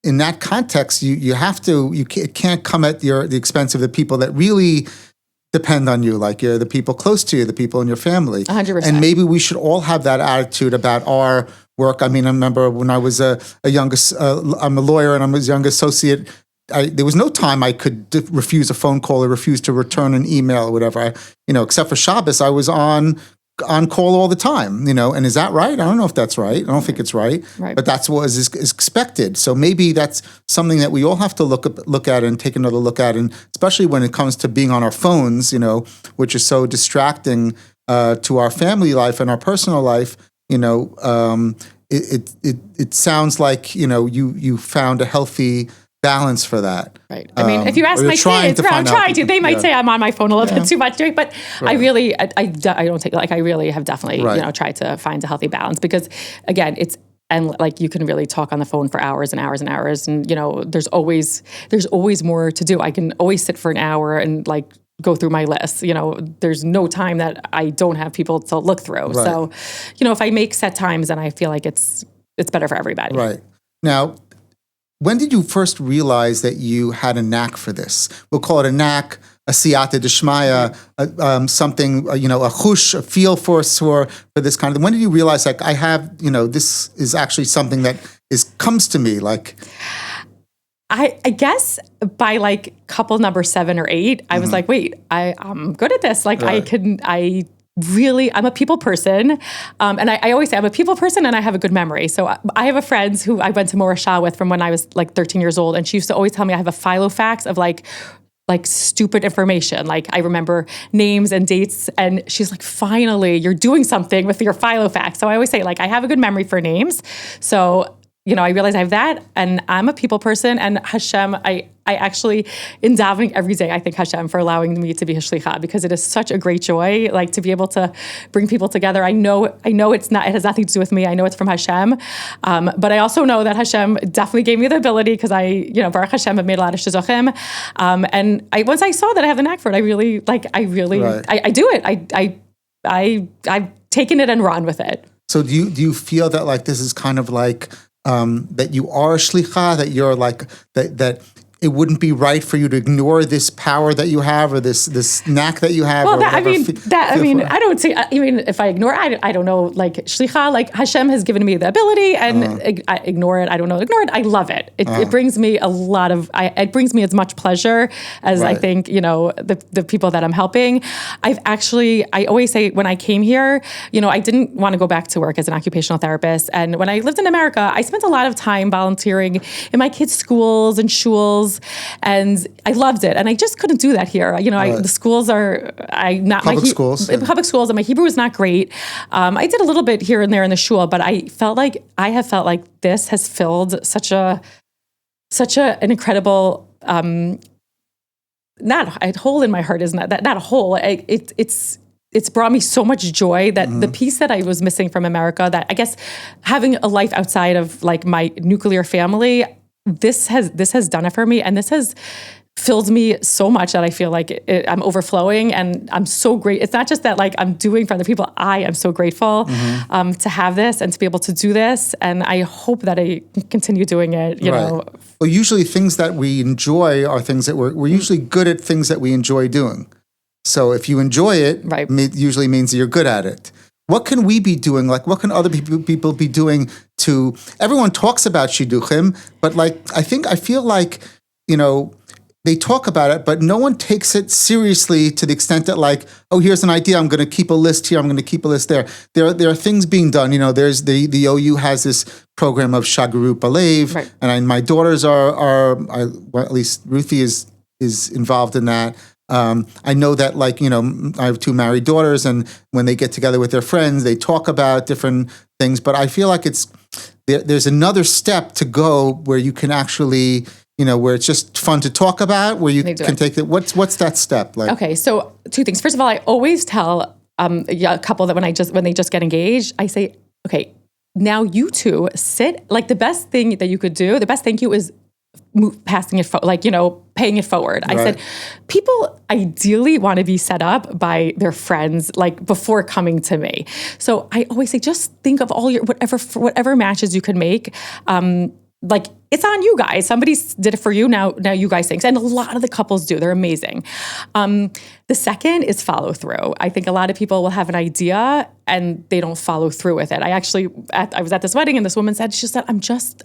in that context, you have to, it can't come at the expense of the people that really depend on you, like the people close to you, the people in your family. 100%. And maybe we should all have that attitude about our work. I mean, I remember when I was I'm a lawyer and I'm a young associate, there was no time I could refuse a phone call or refuse to return an email or whatever. Except for Shabbos, I was on call all the time, and is that right? I don't know if that's right. I don't think it's right. But that's what is expected. So maybe that's something that we all have to look at and take another look at, and especially when it comes to being on our phones, which is so distracting to our family life and our personal life. It sounds like you found a healthy balance for that. Right. I mean, if you ask my kids, I'm trying to. They might say I'm on my phone a little bit too much, but I really, I don't take, I really have definitely, tried to find a healthy balance, because again, and you can really talk on the phone for hours and hours and hours. And, there's always more to do. I can always sit for an hour and go through my list. There's no time that I don't have people to look through. Right. So, if I make set times, then I feel like it's better for everybody. Right. Now, when did you first realize that you had a knack for this? We'll call it a knack, a siyata d'shmaya, something, a chush, a feel for this kind of thing. When did you realize, I have, this is actually something that comes to me, I guess by couple number 7 or 8, I was like, wait, I'm good at this. I'm a people person. And I always say I'm a people person and I have a good memory. So I have a friend who I went to Morashah with from when I was 13 years old. And she used to always tell me I have a filofax of stupid information. I remember names and dates, and she's like, finally, you're doing something with your filofax. So I always say I have a good memory for names. So I realize I have that, and I'm a people person, and Hashem, I actually, in davening every day, I thank Hashem for allowing me to be his shlicha, because it is such a great joy, to be able to bring people together. I know it has nothing to do with me. I know it's from Hashem. But I also know that Hashem definitely gave me the ability, because Baruch Hashem, I've made a lot of shiduchim. And once I saw that I have the knack for it, I do it. I've taken it and run with it. So do you feel that this is kind of that you are a shlicha, that you're that it wouldn't be right for you to ignore this power that you have, or this knack that you have? Well, I don't say. If I ignore, I don't know. Shlicha, Hashem has given me the ability, and I ignore it. I don't know. Ignore it. I love it. It brings me a lot of. It brings me as much pleasure as I think the people that I'm helping. I always say when I came here, I didn't want to go back to work as an occupational therapist, and when I lived in America, I spent a lot of time volunteering in my kids' schools and shuls. And I loved it, and I just couldn't do that here. The schools are public schools, and my Hebrew is not great. I did a little bit here and there in the shul, but I have felt like this has filled such an incredible not a hole in my heart, isn't that not a hole? It's brought me so much joy that the piece that I was missing from America, that I guess having a life outside of my nuclear family. This has done it for me, and this has filled me so much that I feel I'm overflowing, and I'm so great. It's not just that I'm doing for other people. I am so grateful to have this and to be able to do this, and I hope that I continue doing it. You know. Well, usually things that we enjoy are things that we're usually good at, things that we enjoy doing. So if you enjoy it, it usually means that you're good at it. What can we be doing? What can other people be doing to? Everyone talks about shiduchim, but I feel like they talk about it, but no one takes it seriously to the extent that here's an idea. I'm going to keep a list here. I'm going to keep a list there. There are things being done. There's the OU has this program of Shagru Balev, and my daughters are at least Ruthie is involved in that. I know that I have 2 married daughters, and when they get together with their friends, they talk about different things, but I feel like there's another step to go where you can actually, where it's just fun to talk about, where you can take it. What's that step like? Okay. So 2 things. First of all, I always tell a couple that when they just get engaged, I say, okay, now you 2 sit, the best thing that you could do, the best thank you is passing it, paying it forward. I said, people ideally want to be set up by their friends, before coming to me. So I always say, just think of all your, whatever matches you can make. it's on you guys. Somebody did it for you. Now you guys think. And a lot of the couples do. They're amazing. The second is follow through. I think a lot of people will have an idea and they don't follow through with it. I was at this wedding and this woman said, she said,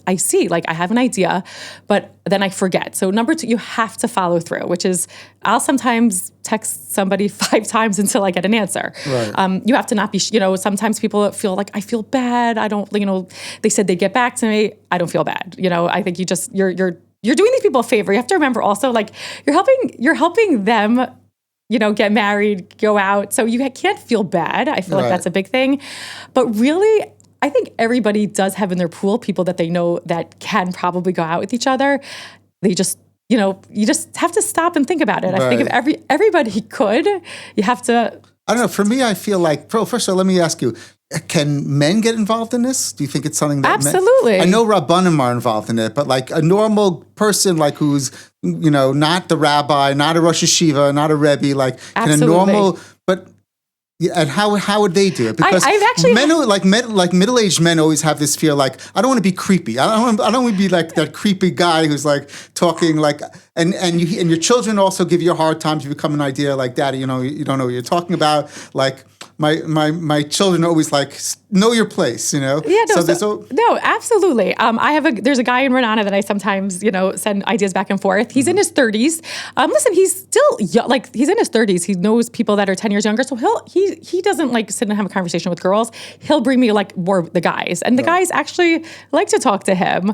I see, like I have an idea, but then I forget. So number 2, you have to follow through, which is I'll sometimes text somebody 5 times until I get an answer. Right. You have to not be, sometimes people feel like I feel bad. I don't, they said they'd get back to me. I don't feel bad. I think you're doing these people a favor. You have to remember also, like you're helping them, get married, go out. So you can't feel bad. I feel like that's a big thing. But really, I think everybody does have in their pool people that they know that can probably go out with each other. They just, you just have to stop and think about it. I think if everybody could, you have to. I don't know. For me, I feel like, first of all, let me ask you, can men get involved in this? Do you think it's something that Absolutely. I know Rabbanim are involved in it, but like a normal person, like who's, not the rabbi, not a Rosh Yeshiva, not a Rebbe, like Absolutely. can a normal, but and how would they do it? Because I've actually like middle-aged men always have this fear, like I don't want to be creepy. I don't want to be like that creepy guy who's like talking like and your children also give you a hard time if you become an idea like, Daddy, you don't know what you're talking about. Like my children always like know your place, Yeah, no, absolutely. There's a guy in Renana that I sometimes send ideas back and forth. He's in his 30s. Listen, he's still young, like he's in his 30s. He knows people that are 10 years younger, so he doesn't like sit and have a conversation with girls. He'll bring me like more the guys, and the guys actually like to talk to him.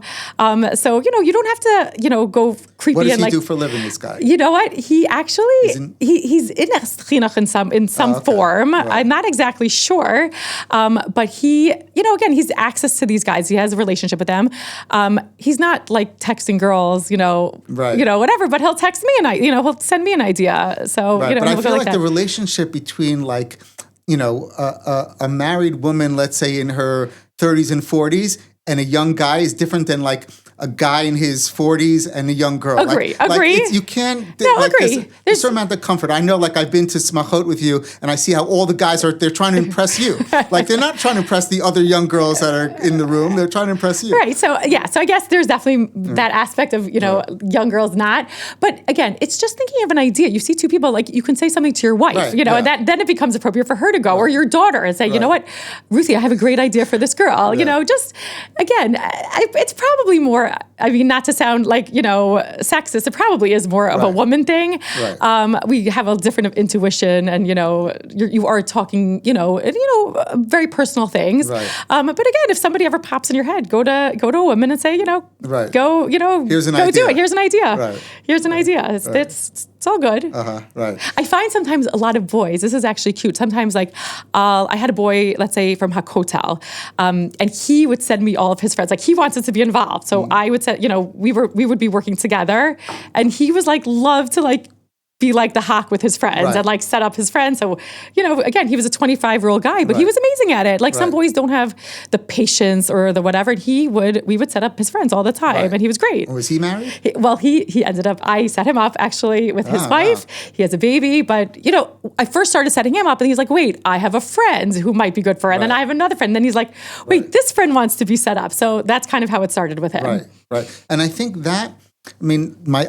So you don't have to go creepy. What does and he like do for a living? This guy. You know what? He actually he's in a chinuch in some form. Right. I'm not exactly sure, but he again he's access to these guys. He has a relationship with them. He's not like texting girls, whatever. But he'll text me and he'll send me an idea. So but I feel like that. the relationship between like a married woman, let's say in her 30s and 40s, and a young guy is different than like a guy in his 40s and a young girl. Agree. You can't. Agree. There's a certain amount of comfort. I know, like I've been to smachot with you, and I see how all the guys they're trying to impress you. Like they're not trying to impress the other young girls that are in the room. They're trying to impress you. Right. So I guess there's definitely that aspect of young girls not. But again, it's just thinking of an idea. You see 2 people, like you can say something to your wife, and then it becomes appropriate for her to go, or your daughter, and say, you know what, Ruthie, I have a great idea for this girl. Just again, it's probably more. I mean, not to sound like, sexist, it probably is more of a woman thing. Right. We have a different intuition and, you are talking, very personal things. Right. But again, if somebody ever pops in your head, go to a woman and say, right. go, here's an go idea. do it. Here's an idea. Right. Here's an idea. It's all good. Right. I find sometimes a lot of boys, this is actually cute. Sometimes like, I had a boy, let's say from Hakotel, and he would send me all of his friends. Like he wanted to be involved. So I would say, we would be working together, and he was like, love to like be like the hawk with his friends and like set up his friends. So, again, he was a 25-year-old guy, but he was amazing at it. Like some boys don't have the patience or the whatever. And we would set up his friends all the time, and he was great. Was he married? He ended up, I set him up actually with his wife. Wow. He has a baby, but I first started setting him up and he's like, wait, I have a friend who might be good for it. And then I have another friend. And then he's like, wait, this friend wants to be set up. So that's kind of how it started with him. Right. And I think that,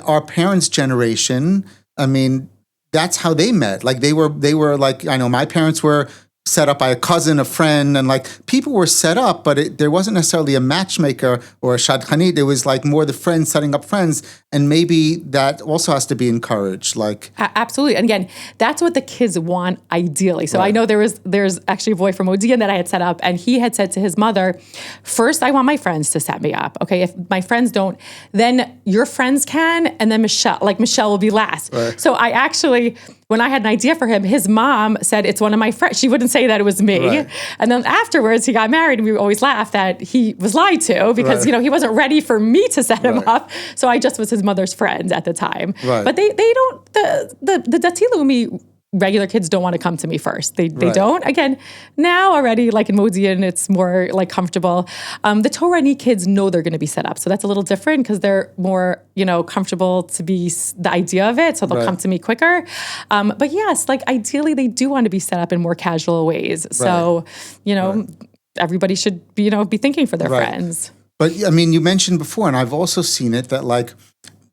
our parents' generation, that's how they met. Like they were like, I know my parents were set up by a cousin, a friend, and like people were set up, but there wasn't necessarily a matchmaker or a Shadchanit. It was like more the friends setting up friends, and maybe that also has to be encouraged. Like absolutely, and again, that's what the kids want ideally. So I know there's actually a boy from Odeon that I had set up, and he had said to his mother, first I want my friends to set me up. Okay, if my friends don't, then your friends can, and then Michelle will be last. Right. So I actually, when I had an idea for him, his mom said it's one of my friends. She wouldn't say that it was me. Right. And then afterwards he got married, and we always laugh that he was lied to because, he wasn't ready for me to set him up. So I just was his mother's friend at the time. Right. But they don't, the Dati Leumi regular kids don't want to come to me first. They don't. Again, now already, like in Modian, it's more like comfortable. The Torani kids know they're going to be set up. So that's a little different because they're more, comfortable to be the idea of it. So they'll come to me quicker. But yes, like ideally they do want to be set up in more casual ways. So, everybody should be, be thinking for their friends. But I mean, you mentioned before, and I've also seen it, that like,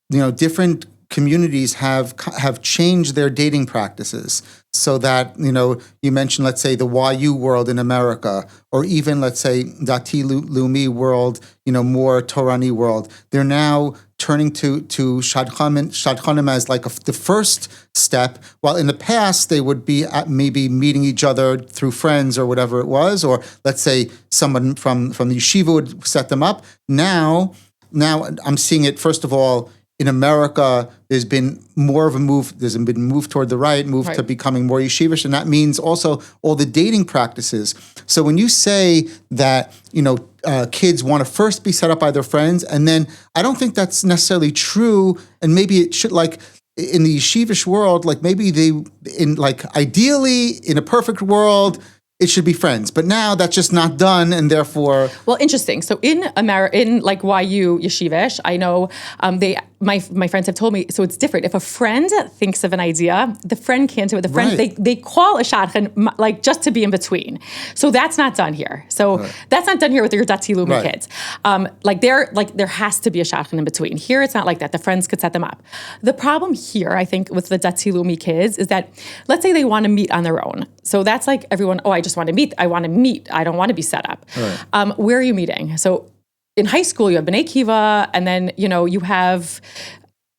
different communities have changed their dating practices so that, you mentioned, let's say, the YU world in America, or even, let's say, Dati Leumi world, more Torani world. They're now turning to Shadchanim as like the first step, while in the past they would be maybe meeting each other through friends or whatever it was, or let's say someone from the yeshiva would set them up. Now I'm seeing it, first of all, in America, there's been more of a move. There's been a move toward the right to becoming more yeshivish, and that means also all the dating practices. So when you say that, kids want to first be set up by their friends, and then I don't think that's necessarily true. And maybe it should, like in the yeshivish world, like maybe ideally in a perfect world, it should be friends, but now that's just not done, and therefore. Well, interesting. So in America, in like YU yeshivish, I know my friends have told me. So it's different. If a friend thinks of an idea, the friend can't do it. The friend they call a shadchan like just to be in between. So that's not done here. So that's not done here with your Dati Leumi kids. There has to be a shadchan in between. Here it's not like that. The friends could set them up. The problem here, I think, with the Dati Leumi kids is that, let's say they want to meet on their own. So that's like everyone. Oh, I just want to meet. I want to meet. I don't want to be set up. Right. Where are you meeting? So in high school, you have B'nai Kiva, and then, you have,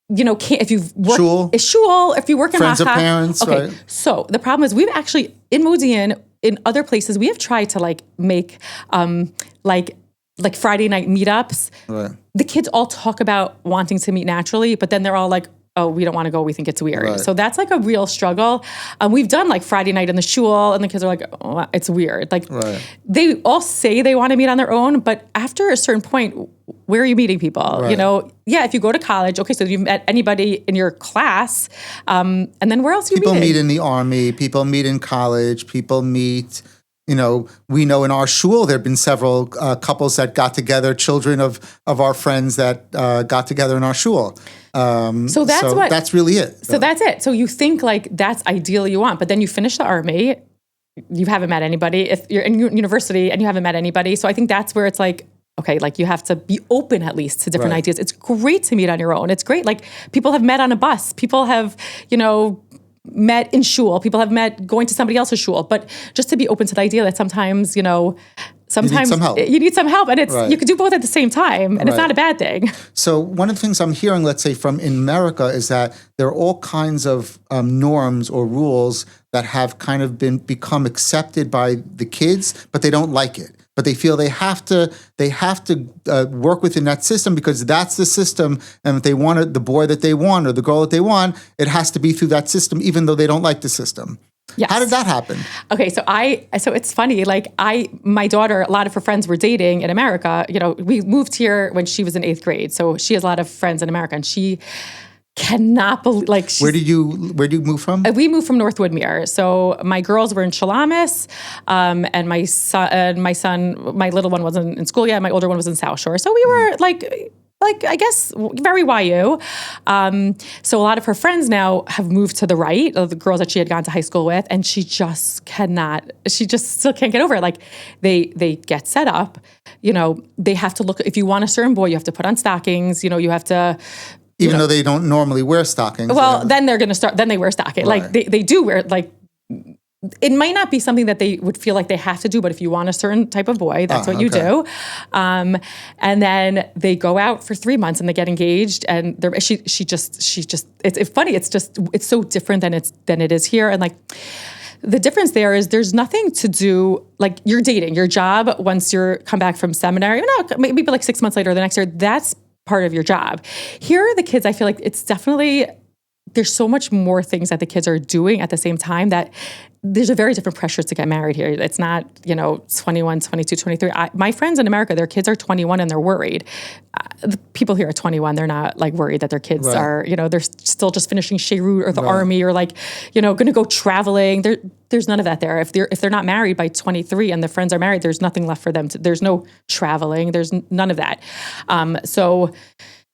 if you've worked, shul, if you work in friends Macha. Of parents, okay. Right. So the problem is we've actually, in Modi'in, in other places, we have tried to make Friday night meetups. Right. The kids all talk about wanting to meet naturally, but then they're all like, oh, we don't want to go. We think it's weird. Right. So that's like a real struggle. We've done like Friday night in the shul, and the kids are like, oh, it's weird. Like they all say they want to meet on their own, but after a certain point, where are you meeting people? Right. If you go to college, okay, so you've met anybody in your class, and then where else are you meeting? People meet in the army, people meet in college, people meet. We know in our shul there have been several couples that got together, children of our friends that got together in our shul. So that's really it. So that's it. So you think like that's ideally you want, but then you finish the army, you haven't met anybody. If you're in university and you haven't met anybody, so I think that's where it's like, okay, like you have to be open at least to different ideas. It's great to meet on your own. It's great. Like people have met on a bus. People have, met in shul. People have met going to somebody else's shul. But just to be open to the idea that sometimes, sometimes you need some help, and it's you could do both at the same time, and it's not a bad thing. So one of the things I'm hearing, let's say from in America, is that there are all kinds of norms or rules that have kind of become accepted by the kids, but they don't like it. But they feel they have to work within that system because that's the system. And if they want the boy that they want or the girl that they want, it has to be through that system, even though they don't like the system. Yes. How did that happen? Okay, so it's funny. Like my daughter, a lot of her friends were dating in America. We moved here when she was in 8th grade, so she has a lot of friends in America, and she cannot believe, like, where do you move from? We moved from North Woodmere. So my girls were in Shalamis, and my son, my little one wasn't in school yet. My older one was in South Shore. So we were like I guess very YU. So a lot of her friends now have moved to the right, the girls that she had gone to high school with, and she just still can't get over it. Like they get set up, they have to look, if you want a certain boy, you have to put on stockings, you have to. Even though they don't normally wear stockings. Well, then they're going to start, then they wear stockings. Right. Like they do wear, like, it might not be something that they would feel like they have to do, but if you want a certain type of boy, that's what you do. And then they go out for 3 months and they get engaged, and she just, it's funny. It's so different than it is here. And like, the difference there is there's nothing to do, like you're dating, your job once you're come back from seminary, maybe like 6 months later or the next year, that's part of your job. Here are the kids, I feel like it's definitely, there's so much more things that the kids are doing at the same time that there's a very different pressure to get married here. It's not, 21, 22, 23. My friends in America, their kids are 21 and they're worried. The people here are 21. They're not like worried that their kids are, they're still just finishing Sheirut or the army or like, going to go traveling. There's none of that there. If they're not married by 23 and their friends are married, there's nothing left for them there's no traveling. There's none of that. So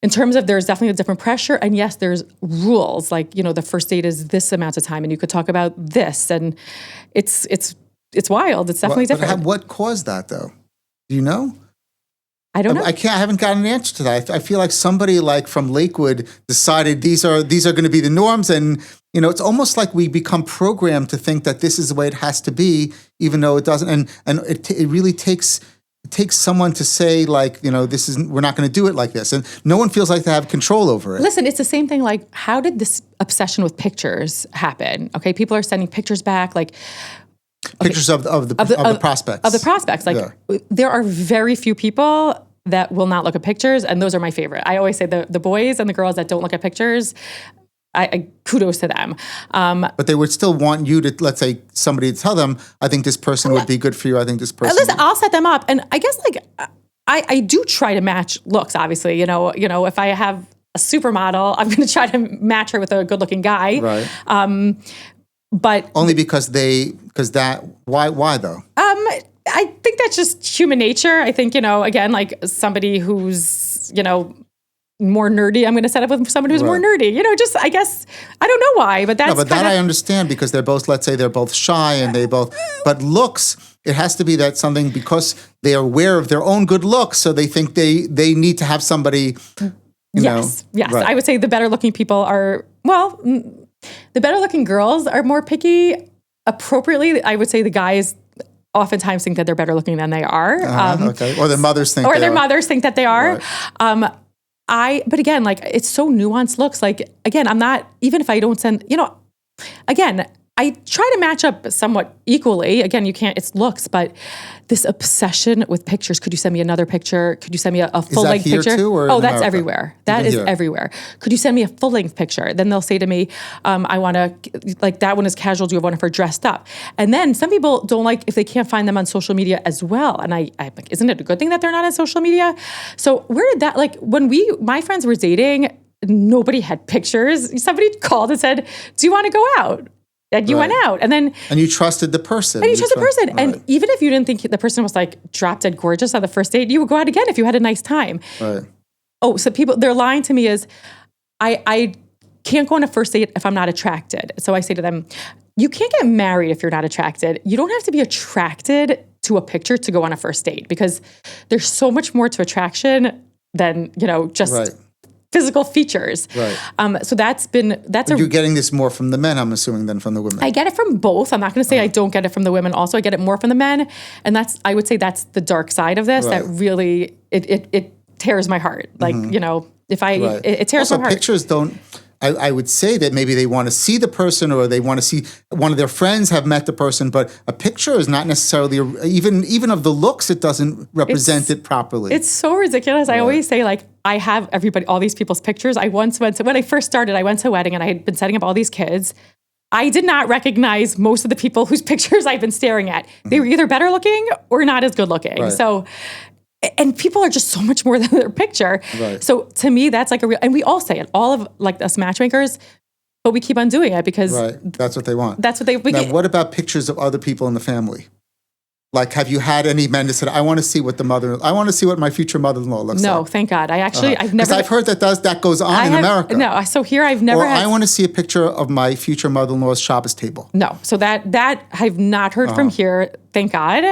in terms of, there's definitely a different pressure. And yes, there's rules, like, the first date is this amount of time and you could talk about this. And it's wild. It's definitely different. What caused that though? Do you know? I don't know. I haven't gotten an answer to that. I feel like somebody like from Lakewood decided these are going to be the norms, and it's almost like we become programmed to think that this is the way it has to be, even though it doesn't. And it really takes someone to say like, this is, we're not going to do it like this, and no one feels like they have control over it. Listen, it's the same thing. Like, how did this obsession with pictures happen? Okay, people are sending pictures back, like. Pictures of the prospects. Of the prospects. Like, there are very few people that will not look at pictures, and those are my favorite. I always say the boys and the girls that don't look at pictures, I kudos to them. But they would still want you to, let's say, somebody to tell them, I think this person would be good for you. I think this person. Listen, I'll set them up. And I guess, like, I do try to match looks, obviously. If I have a supermodel, I'm going to try to match her with a good-looking guy. Right. But only why though? I think that's just human nature. I think, again, like somebody who's, more nerdy, I'm going to set up with someone who's more nerdy. Just, I guess, I don't know why, but that's that I understand, because they're both, let's say they're both shy and but looks, it has to be that something, because they are aware of their own good looks, so they think they need to have somebody, Yes. Right. I would say the better looking people are, the better looking girls are more picky. Appropriately, I would say the guys oftentimes think that they're better looking than they are. Okay. Or their mothers think mothers think that they are. Right. But again, like, it's so nuanced looks. Like, again, I'm not, even if I don't send, again, I try to match up somewhat equally. Again, you can't, it's looks, but this obsession with pictures. Could you send me another picture? Could you send me a full-length picture? Is that here too, or that's America? Everywhere. That is everywhere. Could you send me a full-length picture? Then they'll say to me, I want to, like, that one is casual. Do you have one of her dressed up? And then some people don't like if they can't find them on social media as well. And I'm like, isn't it a good thing that they're not on social media? So where did that, like, when my friends were dating, nobody had pictures. Somebody called and said, do you want to go out? And you went out, and you trusted the person. And you trusted the person. Right. And even if you didn't think the person was like drop dead gorgeous on the first date, you would go out again if you had a nice time. Right. Oh, so they're lying to me is, I can't go on a first date if I'm not attracted. So I say to them, you can't get married if you're not attracted. You don't have to be attracted to a picture to go on a first date, because there's so much more to attraction than, just physical features. Right. So you're getting this more from the men, I'm assuming, than from the women. I get it from both. I'm not going to say I don't get it from the women also. I get it more from the men. And I would say that's the dark side of this that really, it tears my heart. Like, if it tears also, my heart. Pictures don't, I would say that maybe they want to see the person, or they want to see one of their friends have met the person, but a picture is not necessarily, even of the looks, it doesn't represent it properly. It's so ridiculous. I always say, like, I have all these people's pictures. I once went to, when I first started, I went to a wedding and I had been setting up all these kids. I did not recognize most of the people whose pictures I've been staring at. They were either better looking or not as good looking. Right. So, and people are just so much more than their picture. Right. So to me, that's like and we all say it, all of, like, us matchmakers, but we keep on doing it because that's what they want. That's what Now, what about pictures of other people in the family? Like, have you had any men that said, I want to see what my future mother-in-law looks like? No, thank God. I've never. Because I've heard that goes on in America. No, so here I've never I want to see a picture of my future mother-in-law's Shabbos table. No, so that I've not heard from here, thank God.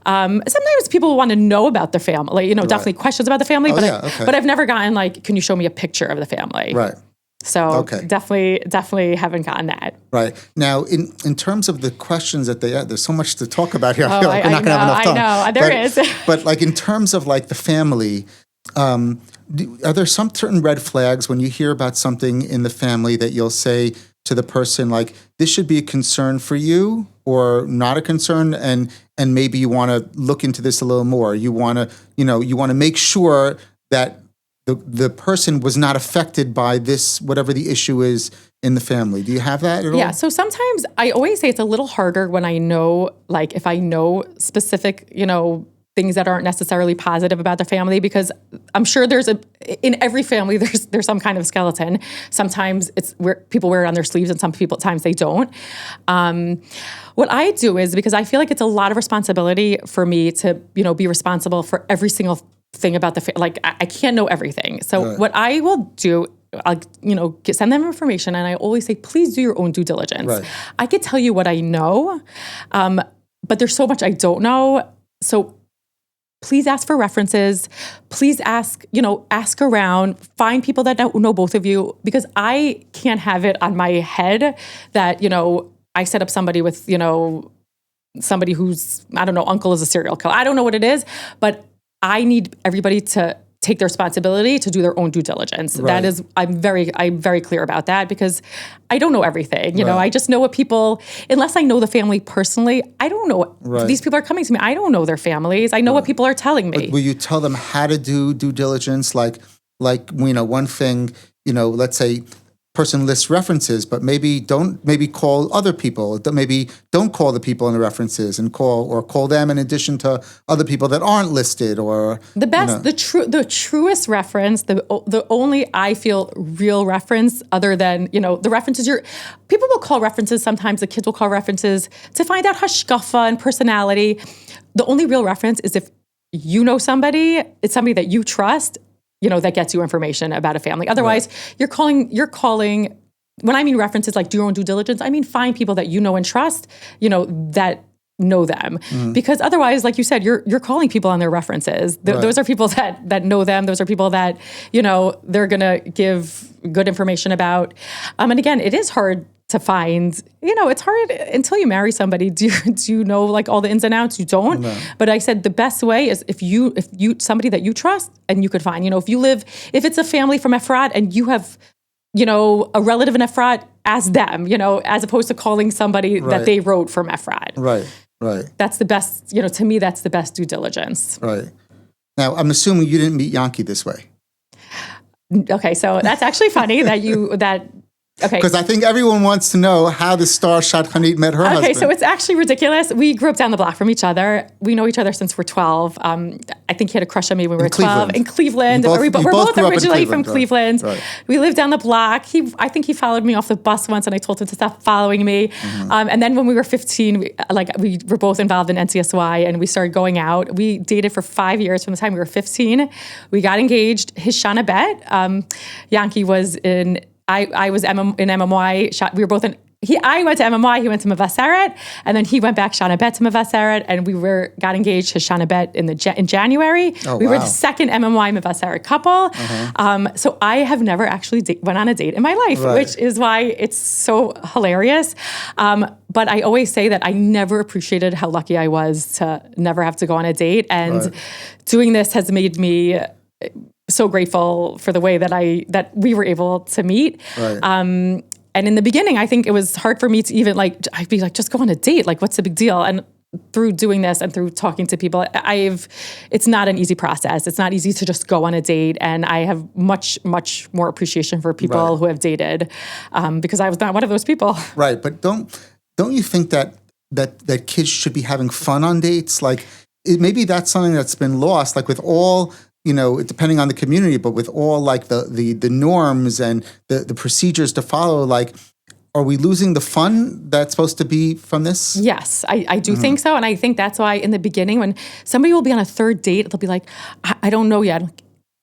Sometimes people want to know about the family, definitely questions about the family, but I've never gotten, like, can you show me a picture of the family? Right. So definitely haven't gotten that. Right. Now, in terms of the questions that there's so much to talk about here. I feel like we're not going to have enough time. I know, there is. But, like, in terms of, like, the family, are there some certain red flags when you hear about something in the family that you'll say to the person, like, this should be a concern for you or not a concern, and maybe you want to look into this a little more. You want to make sure that the person was not affected by this, whatever the issue is in the family. Do you have that at all? Yeah. So sometimes I always say it's a little harder when I know, like, if I know specific, things that aren't necessarily positive about the family, because I'm sure in every family, there's some kind of skeleton. Sometimes it's where people wear it on their sleeves, and times they don't. What I do is, because I feel like it's a lot of responsibility for me to, be responsible for every single thing about like, I can't know everything. So what I will do, I'll, send them information, and I always say, please do your own due diligence. Right. I could tell you what I know, but there's so much I don't know. So please ask for references. Please ask around, find people that know both of you, because I can't have it on my head that, I set up somebody with, somebody who's, I don't know, uncle is a serial killer. I don't know what it is, but I need everybody to take their responsibility to do their own due diligence. Right. That is, I'm very clear about that, because I don't know everything. You know, Right. I just know what people, unless I know the family personally, I don't know. Right. These people are coming to me. I don't know their families. I know what people are telling me. But will you tell them how to do due diligence? Like one thing, let's say person lists references, but maybe call other people. Maybe don't call the people in the references and call them in addition to other people that aren't listed, or the best, the truest reference, the only I feel real reference, other than, the references people will call references. Sometimes the kids will call references to find out hashkafa and personality. The only real reference is if you know somebody, it's somebody that you trust, that gets you information about a family. Otherwise, right. you're calling, when I mean references, like do your own due diligence, I mean find people that you know and trust, that know them. Mm-hmm. Because otherwise, like you said, you're calling people on their references. Right. Those are people that know them. Those are people that, they're going to give good information about. And again, it is hard to find, it's hard until you marry somebody. Do you know like all the ins and outs? You don't. No. But I said the best way is if you somebody that you trust and you could find, if it's a family from Efrat and you have, a relative in Efrat, ask them, as opposed to calling somebody right. that they wrote from Efrat. Right. Right. That's the best, to me, that's the best due diligence. Right. Now, I'm assuming you didn't meet Yankee this way. Okay. So that's actually funny okay. Because I think everyone wants to know how the star Shadchanit met her husband. Okay, so it's actually ridiculous. We grew up down the block from each other. We know each other since we're 12. I think he had a crush on me when we were 12. In Cleveland. We're both originally from Cleveland. Right. We lived down the block. I think he followed me off the bus once, and I told him to stop following me. Mm-hmm. And then when we were 15, we were both involved in NCSY, and we started going out. We dated for 5 years from the time we were 15. We got engaged. His Shana Bet. Yankee was in... I was in MMY. We were both in. I went to MMY. He went to Mavaseret, and then he went back Shana Bet to Mavaseret, and we got engaged to Shana Bet in January. Oh, we were the second MMY Mavaseret couple. Uh-huh. So I have never actually went on a date in my life, right. which is why it's so hilarious. But I always say that I never appreciated how lucky I was to never have to go on a date, and right. doing this has made me so grateful for the way that we were able to meet. Right. And in the beginning, I think it was hard for me to even I'd be like, just go on a date. Like, what's the big deal? And through doing this and through talking to people, it's not an easy process. It's not easy to just go on a date. And I have much, much more appreciation for people right. who have dated, because I was not one of those people. Right. But don't you think that kids should be having fun on dates? Like, maybe that's something that's been lost, like with all, depending on the community, but with all like the norms and the procedures to follow, like, are we losing the fun that's supposed to be from this? Yes, I do think so. And I think that's why in the beginning, when somebody will be on a third date, they'll be like, I don't know yet.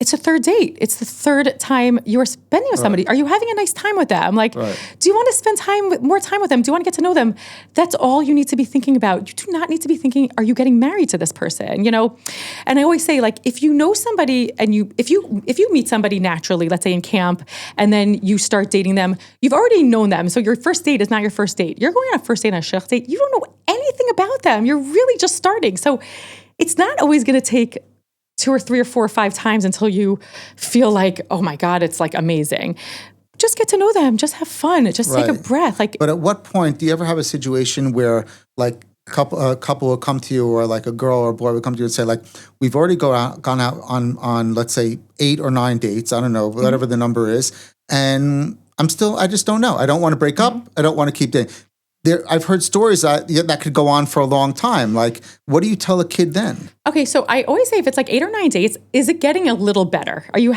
It's a third date. It's the third time you're spending with somebody. Right. Are you having a nice time with them? Like, right. do you want to spend more time with them? Do you want to get to know them? That's all you need to be thinking about. You do not need to be thinking, are you getting married to this person? And I always say, like, if you know somebody and if you meet somebody naturally, let's say in camp, and then you start dating them, you've already known them. So your first date is not your first date. You're going on a first date on a shech date. You don't know anything about them. You're really just starting. So it's not always going to take 2 or 3 or 4 or 5 times until you feel like, oh my God, it's like amazing. Just get to know them. Just have fun. Just right. take a breath. But at what point do you ever have a situation where like a couple will come to you, or like a girl or a boy will come to you and say, like, we've already gone out on let's say 8 or 9 dates. I don't know, whatever the number is. And I just don't know. I don't want to break up. I don't want to keep dating. I've heard stories that could go on for a long time. Like, what do you tell a kid then? Okay, so I always say if it's like 8 or 9 dates, is it getting a little better? Are you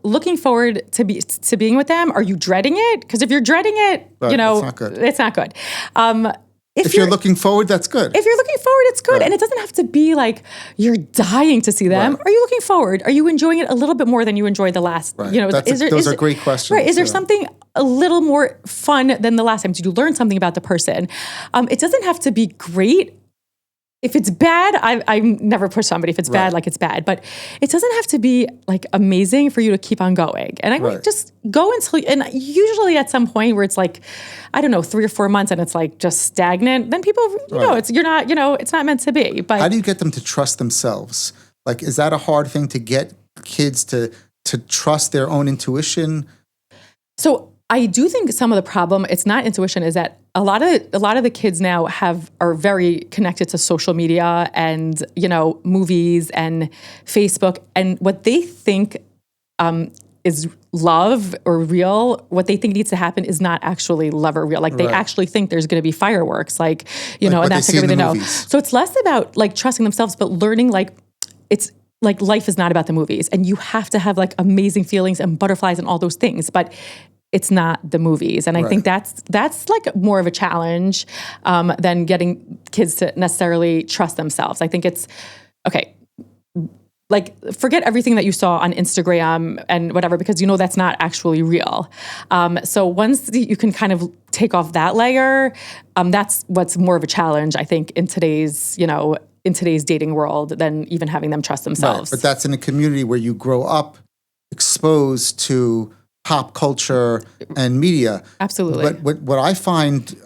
looking forward to being with them? Are you dreading it? Because if you're dreading it, it's not good. It's not good. If you're looking forward, that's good. If you're looking forward, it's good. Right. And it doesn't have to be like you're dying to see them. Right. Are you looking forward? Are you enjoying it a little bit more than you enjoyed the last? Right. Those are great questions. Right. Is there something a little more fun than the last time? Did you learn something about the person? It doesn't have to be great. if it's bad, I never push somebody. If it's bad, like it's bad. But it doesn't have to be like amazing for you to keep on going. And I would just go until, and usually at some point where it's like, I don't know, 3 or 4 months and it's like just stagnant, then people, you know, it's not meant to be. But how do you get them to trust themselves? Like, is that a hard thing to get kids to trust their own intuition? So I do think some of the problem, it's not intuition, is that a lot of the kids now are very connected to social media and, you know, movies and Facebook, and what they think is love or real, what they think needs to happen is not actually love or real. Like they actually think there's going to be fireworks, like, you know, and that's like everything they know. So it's less about like trusting themselves, but learning like it's like life is not about the movies, and you have to have like amazing feelings and butterflies and all those things, but it's not the movies. And I think that's like more of a challenge than getting kids to necessarily trust themselves. I think it's, okay, like forget everything that you saw on Instagram and whatever, because you know that's not actually real. So once you can kind of take off that layer, that's what's more of a challenge, I think, in today's dating world than even having them trust themselves. Right. But that's in a community where you grow up exposed to pop culture and media. Absolutely. But what I find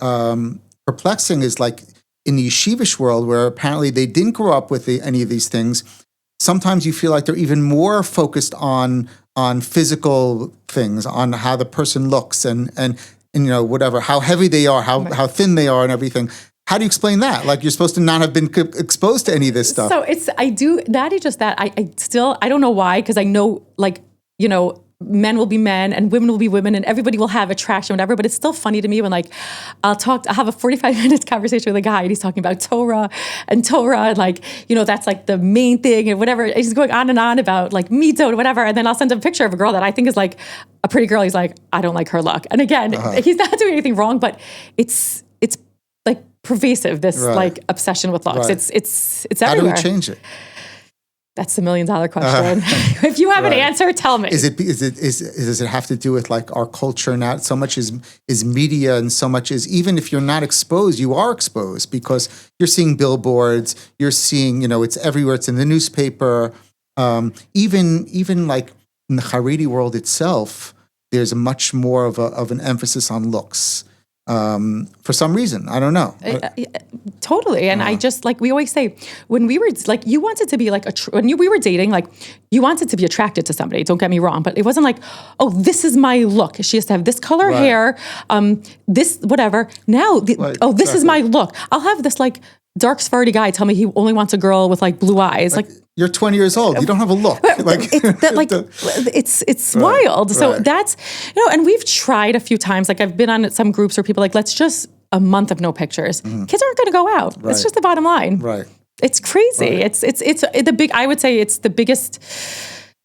perplexing is like in the yeshivish world, where apparently they didn't grow up with any of these things, sometimes you feel like they're even more focused on physical things, on how the person looks and you know, whatever, how heavy they are, how thin they are and everything. How do you explain that? Like you're supposed to not have been exposed to any of this stuff. So I don't know why, because I know, like, you know, men will be men and women will be women and everybody will have attraction, whatever. But it's still funny to me when like I'll have a 45-minute conversation with a guy and he's talking about Torah and like, you know, that's like the main thing and whatever. He's going on and on about like mito and whatever. And then I'll send him a picture of a girl that I think is like a pretty girl. He's like, I don't like her look. And again, he's not doing anything wrong, but it's like pervasive, this like obsession with looks. It's everywhere. How do we change it? That's the $1 million question. If you have an answer, tell me. Does it have to do with like our culture now? So much is media, and so much is, even if you're not exposed, you are exposed because you're seeing billboards, you're seeing, you know, it's everywhere. It's in the newspaper. Even like in the Haredi world itself, there's a much more of an emphasis on looks. For some reason, I don't know. Totally. And I just, like we always say, when we were like, you wanted to be like, we were dating, like you wanted to be attracted to somebody, don't get me wrong, but it wasn't like, oh, this is my look. She has to have this color hair, this, whatever. Now, this is my look. I'll have this like dark Sephardi guy tell me he only wants a girl with like blue eyes. Like you're 20 years old. You don't have a look. It's wild. So that's, you know, and we've tried a few times. Like I've been on some groups where people are like, let's just a month of no pictures. Kids aren't going to go out. It's just the bottom line. Right. It's crazy. It's the big, I would say it's the biggest,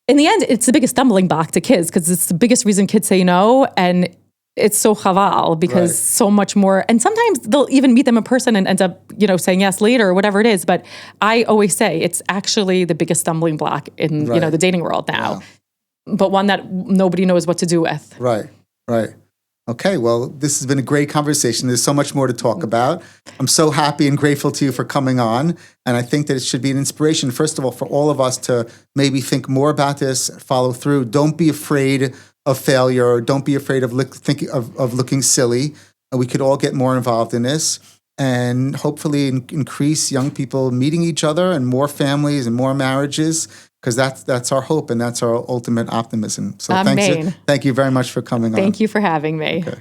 in the end, it's the biggest stumbling block to kids because it's the biggest reason kids say no. And it's so chaval because so much more, and sometimes they'll even meet them in person and end up, you know, saying yes later or whatever it is. But I always say it's actually the biggest stumbling block in, you know, the dating world now, but one that nobody knows what to do with. Right. Okay, well, this has been a great conversation. There's so much more to talk about. I'm so happy and grateful to you for coming on. And I think that it should be an inspiration, first of all, for all of us to maybe think more about this, follow through. Don't be afraid of failure. Don't be afraid of looking silly. We could all get more involved in this and hopefully increase young people meeting each other and more families and more marriages, because that's our hope and that's our ultimate optimism. So thank you very much for coming on. Thank you for having me. Okay.